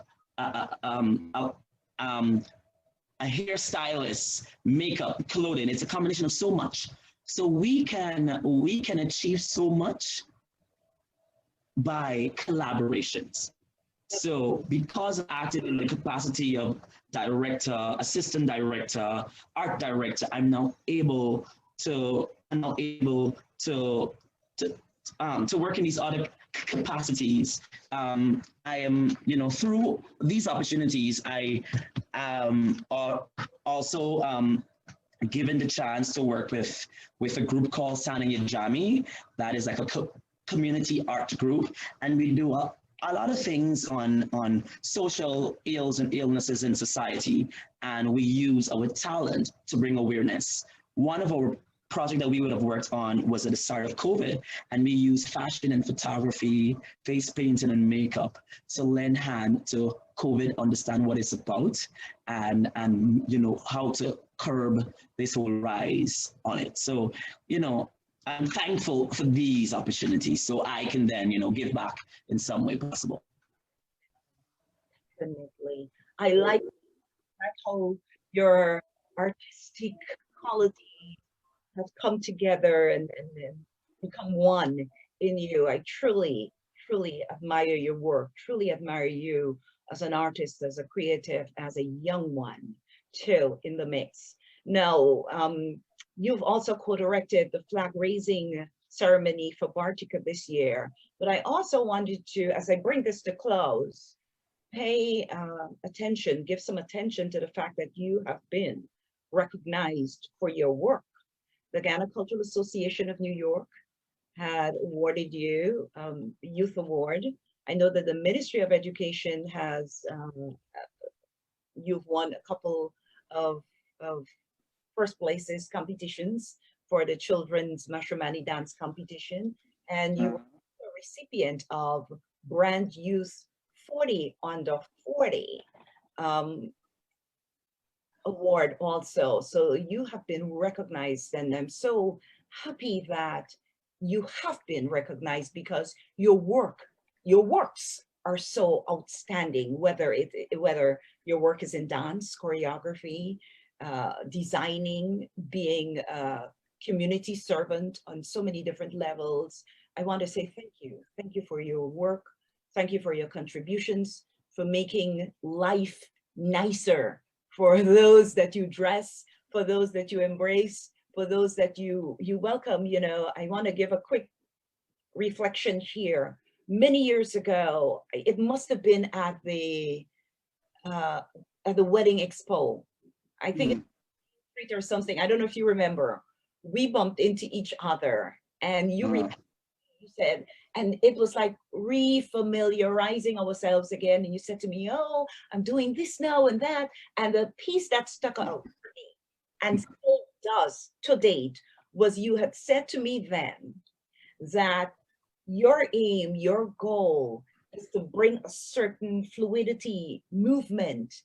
a hairstylist, makeup, clothing. It's a combination of so much. So we can achieve so much by collaborations. So because I acted in the capacity of director, assistant director, art director, I'm now able to work in these other capacities. I am, you know, through these opportunities, I are also given the chance to work with a group called Sanaya Jami. That is like a community art group, and we do a lot of things on social ills and illnesses in society, and we use our talent to bring awareness. One of our project that we would have worked on was at the start of COVID, and we used fashion and photography, face painting and makeup to lend hand to COVID, understand what it's about, and you know, how to curb this whole rise on it. So, you know, I'm thankful for these opportunities so I can then, you know, give back in some way possible. Definitely. I like how your artistic quality have come together and become one in you. I truly admire your work, truly admire you as an artist, as a creative, as a young one too in the mix. Now, you've also co-directed the flag raising ceremony for Bartica this year, but I also wanted to, as I bring this to close, pay attention, give some attention to the fact that you have been recognized for your work. The Ghana Cultural Association of New York had awarded you the Youth Award. I know that the Ministry of Education has, you've won a couple of first places competitions for the children's Mashramani dance competition, and you were a recipient of Brand Youth 40 Under 40 award also. So you have been recognized, and I'm so happy that you have been recognized because your works are so outstanding, whether your work is in dance, choreography, designing, being a community servant on so many different levels. I want to say thank you. Thank you for your work. Thank you for your contributions, for making life nicer for those that you dress, for those that you embrace, for those that you welcome. You know, I want to give a quick reflection here. Many years ago, it must have been at the wedding expo. I think it's street or something. I don't know if you remember. We bumped into each other, and you said, and it was like refamiliarizing ourselves again. And you said to me, "Oh, I'm doing this now and that." And the piece that stuck out for me, and still does to date, was you had said to me then that your aim, your goal is to bring a certain fluidity, movement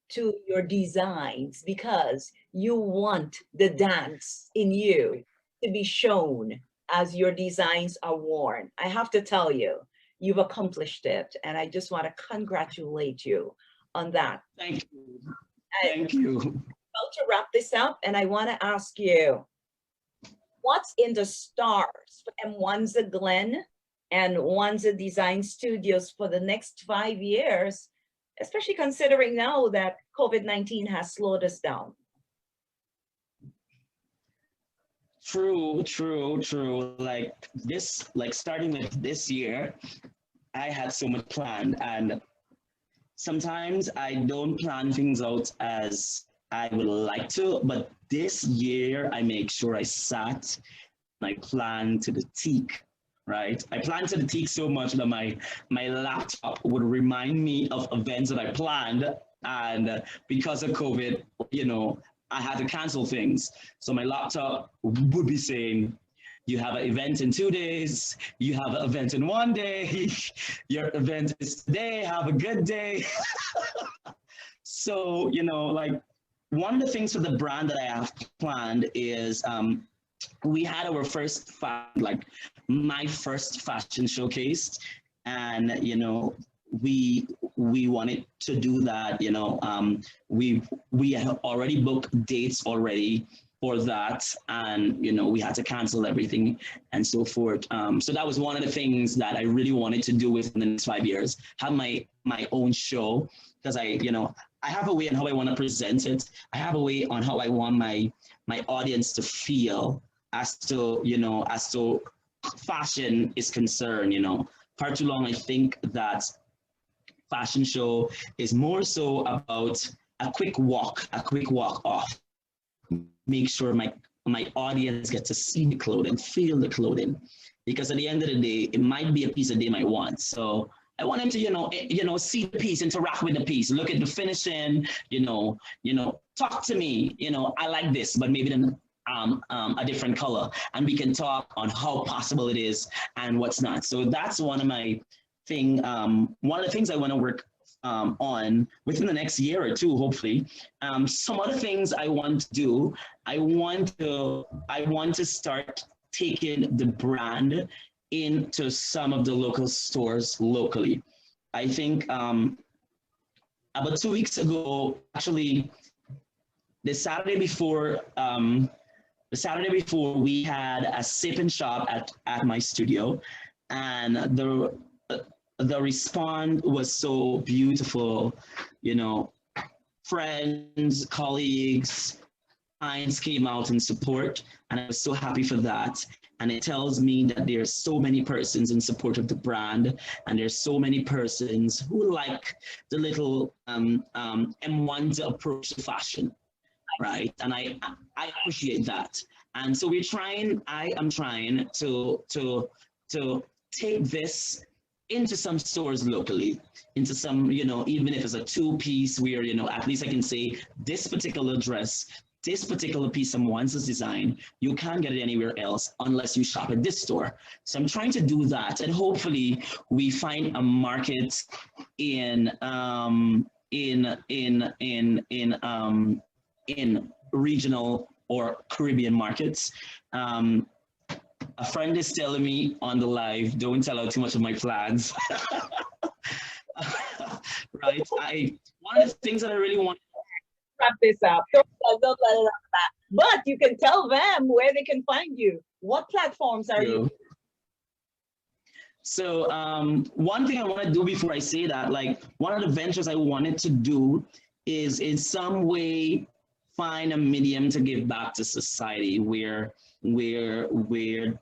to your designs, because you want the dance in you to be shown as your designs are worn. I have to tell you, you've accomplished it. And I just want to congratulate you on that. Thank you. Thank you. I'm about to wrap this up, and I want to ask you, what's in the stars for Mwanza Glen and Mwanza Design Studios for the next 5 years, especially considering now that COVID-19 has slowed us down? True. Like starting with this year, I had so much planned, and sometimes I don't plan things out as I would like to, but this year I make sure I sat and I planned to the teak, right? I planned to the teak so much that my laptop would remind me of events that I planned, and because of COVID, you know, I had to cancel things. So my laptop would be saying, you have an event in 2 days, you have an event in 1 day, your event is today, have a good day. So, you know, like one of the things for the brand that I have planned is we had our first, my first fashion showcase, and, you know, we wanted to do that, you know, we have already booked dates already for that, and, you know, we had to cancel everything and so forth. So that was one of the things that I really wanted to do within the next 5 years, have my own show, because you know, I have a way on how I want to present it. I have a way on how I want my audience to feel as to, you know, as to fashion is concerned. You know, far too long I think that fashion show is more so about a quick walk off. Make sure my audience gets to see the clothing, feel the clothing, because at the end of the day, it might be a piece that they might want. So I want them to, you know, see the piece, interact with the piece, look at the finishing, you know, talk to me, you know, I like this, but maybe then a different color, and we can talk on how possible it is and what's not. So that's one of my one of the things I want to work on within the next year or two, hopefully. Some other things I want to do, I want to start taking the brand into some of the local stores locally. I think about 2 weeks ago, actually, the Saturday before, we had a sip and shop at my studio, and the response was so beautiful. You know, friends, colleagues, clients came out in support, and I was so happy for that. And it tells me that there's so many persons in support of the brand, and there's so many persons who like the little Mwanza approach to fashion, right? And I appreciate that. And so I am trying to take this into some stores locally, into some, you know, even if it's a 2-piece where, you know, at least I can say this particular dress, this particular piece of Mwanza's design, you can't get it anywhere else unless you shop at this store. So I'm trying to do that, and hopefully we find a market in regional or Caribbean markets. A friend is telling me on the live, don't tell her too much of my plans. Right? One of the things that I really want. Wrap this up. Don't let it up that. But you can tell them where they can find you. What platforms are you? So one thing I want to do before I say that, like one of the ventures I wanted to do is in some way find a medium to give back to society where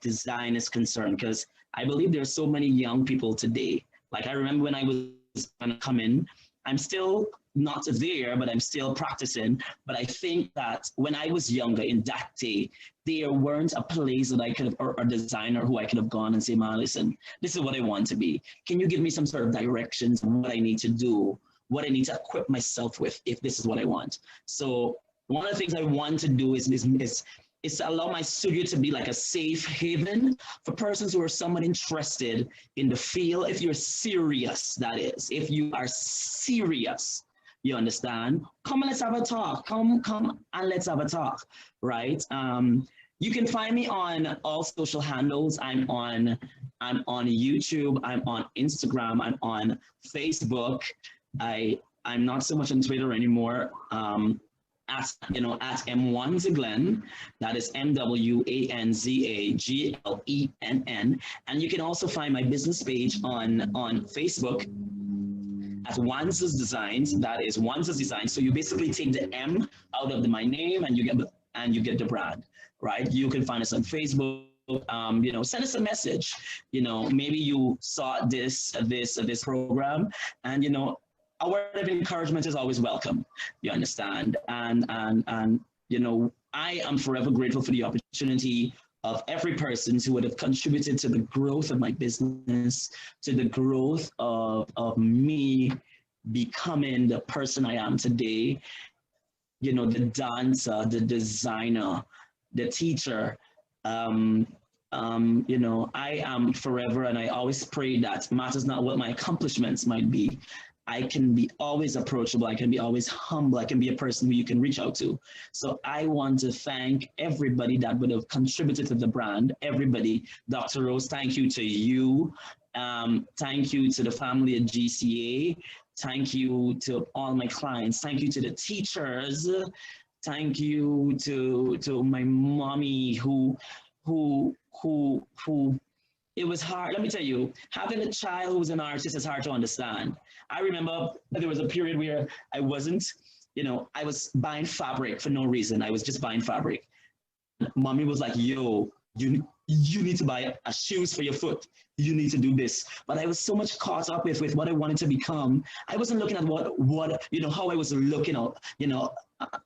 design is concerned. Because I believe there's so many young people today. Like I remember when I was gonna come in, I'm still not there, but I'm still practicing. But I think that when I was younger in that day, there weren't a place that I could have, or a designer who I could have gone and say, man, listen, this is what I want to be. Can you give me some sort of directions on what I need to do, what I need to equip myself with if this is what I want? So one of the things I want to do is to allow my studio to be like a safe haven for persons who are somewhat interested in the field. If you're serious, that is, if you are serious, you understand? Come and let's have a talk. Come and let's have a talk, right? You can find me on all social handles. I'm on YouTube. I'm on Instagram. I'm on Facebook. I'm not so much on Twitter anymore. At Mwanza Glen, that is MWANZAGLENN, and you can also find my business page on Facebook at Mwanza's Designs. That is Mwanza's Designs. So you basically take the M out of my name, and you get the brand, right? You can find us on Facebook. Send us a message. Maybe you saw this program, and a word of encouragement is always welcome. You understand? And I am forever grateful for the opportunity of every person who would have contributed to the growth of my business, to the growth of me becoming the person I am today. The dancer, the designer, the teacher. I am forever, and I always pray that matters not what my accomplishments might be. I can be always approachable. I can be always humble. I can be a person who you can reach out to. So I want to thank everybody that would have contributed to the brand. Everybody. Dr. Rose, thank you to you. Thank you to the family at GCA. Thank you to all my clients. Thank you to the teachers. Thank you to my mommy who it was hard. Let me tell you, having a child who's an artist is hard to understand. I remember there was a period where I wasn't, I was buying fabric for no reason. I was just buying fabric. Mommy was like, yo, you need to buy a shoes for your foot. You need to do this. But I was so much caught up with what I wanted to become. I wasn't looking at what how I was looking out,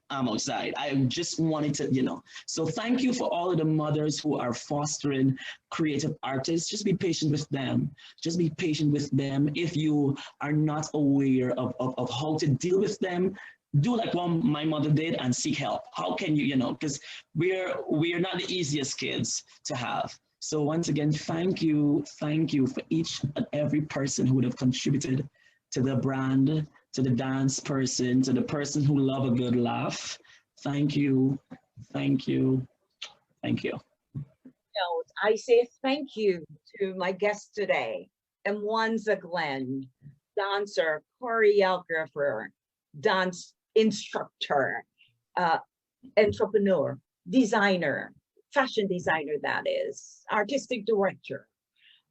I'm outside. I just wanted to, So thank you for all of the mothers who are fostering creative artists. Just be patient with them. Just be patient with them. If you are not aware of how to deal with them, do like what my mother did and seek help. How can you, because we're not the easiest kids to have. So once again, thank you for each and every person who would have contributed to the brand, to the dance person, to the person who love a good laugh. Thank you. Thank you. Thank you. I say thank you to my guest today, Mwanza Glen, dancer, choreographer, dance instructor, entrepreneur, designer, fashion designer, that is, artistic director,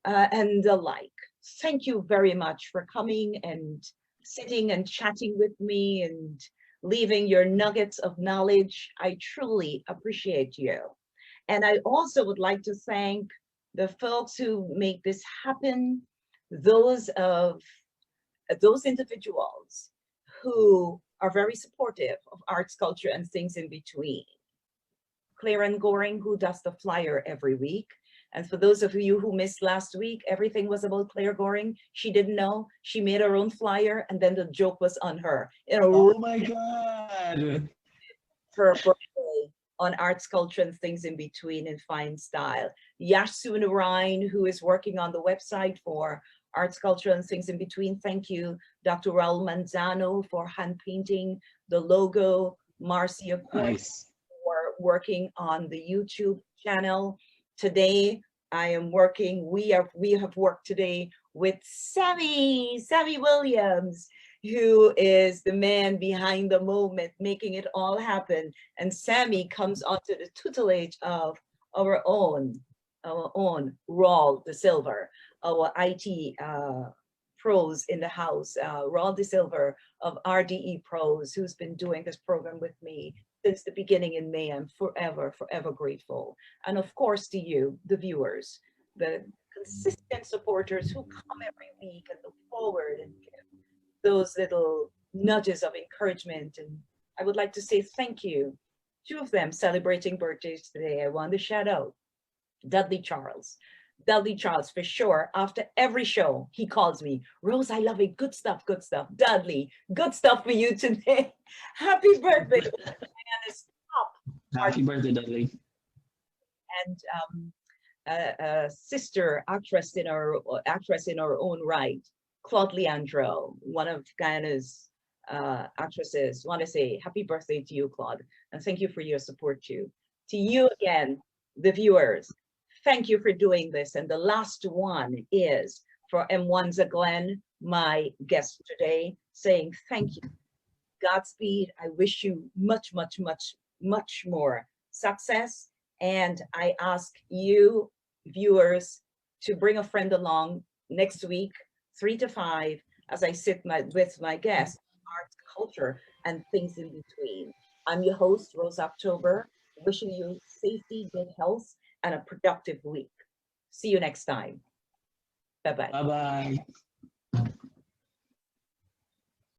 and the like. Thank you very much for coming and sitting and chatting with me and leaving your nuggets of knowledge. I truly appreciate you. And I also would like to thank the folks who make this happen, those individuals who are very supportive of arts, culture, and things in between. Claire and Goring, who does the flyer every week. And for those of you who missed last week, everything was about Claire Goring. She didn't know. She made her own flyer, and then the joke was on her. Oh my God. Her birthday on arts, culture, and things in between in fine style. Yasu Narain, who is working on the website for arts, culture, and things in between. Thank you, Dr. Raul Manzano, for hand painting the logo. Marcia Quartz for working on the YouTube channel. Today, we have worked today with Sammy Williams, who is the man behind the moment, making it all happen. And Sammy comes onto the tutelage of our own Raul De Silva, our IT pros in the house, Ron De Silver of RDE Pros, who's been doing this program with me since the beginning in May. I'm forever, forever grateful. And of course to you, the viewers, the consistent supporters who come every week and look forward and give those little nudges of encouragement. And I would like to say thank you. Two of them celebrating birthdays today. I want to shout out Dudley Charles. Dudley Charles, for sure. After every show, he calls me, Rose, I love it. Good stuff, good stuff. Dudley, good stuff for you today. Happy birthday. Happy birthday, Dudley. And a sister actress in our own right, Claude Leandro, one of Guyana's actresses. Want to say happy birthday to you, Claude, and thank you for your support too. To you again, the viewers, thank you for doing this. And the last one is for Mwanza Glen, my guest today, saying thank you. Godspeed. I wish you much, much, much, much more success. And I ask you, viewers, to bring a friend along next week, 3 to 5, as I sit with my guest, arts, culture, and things in between. I'm your host, Rose October, wishing you safety, good health, and a productive week. See you next time. Bye-bye. Bye-bye.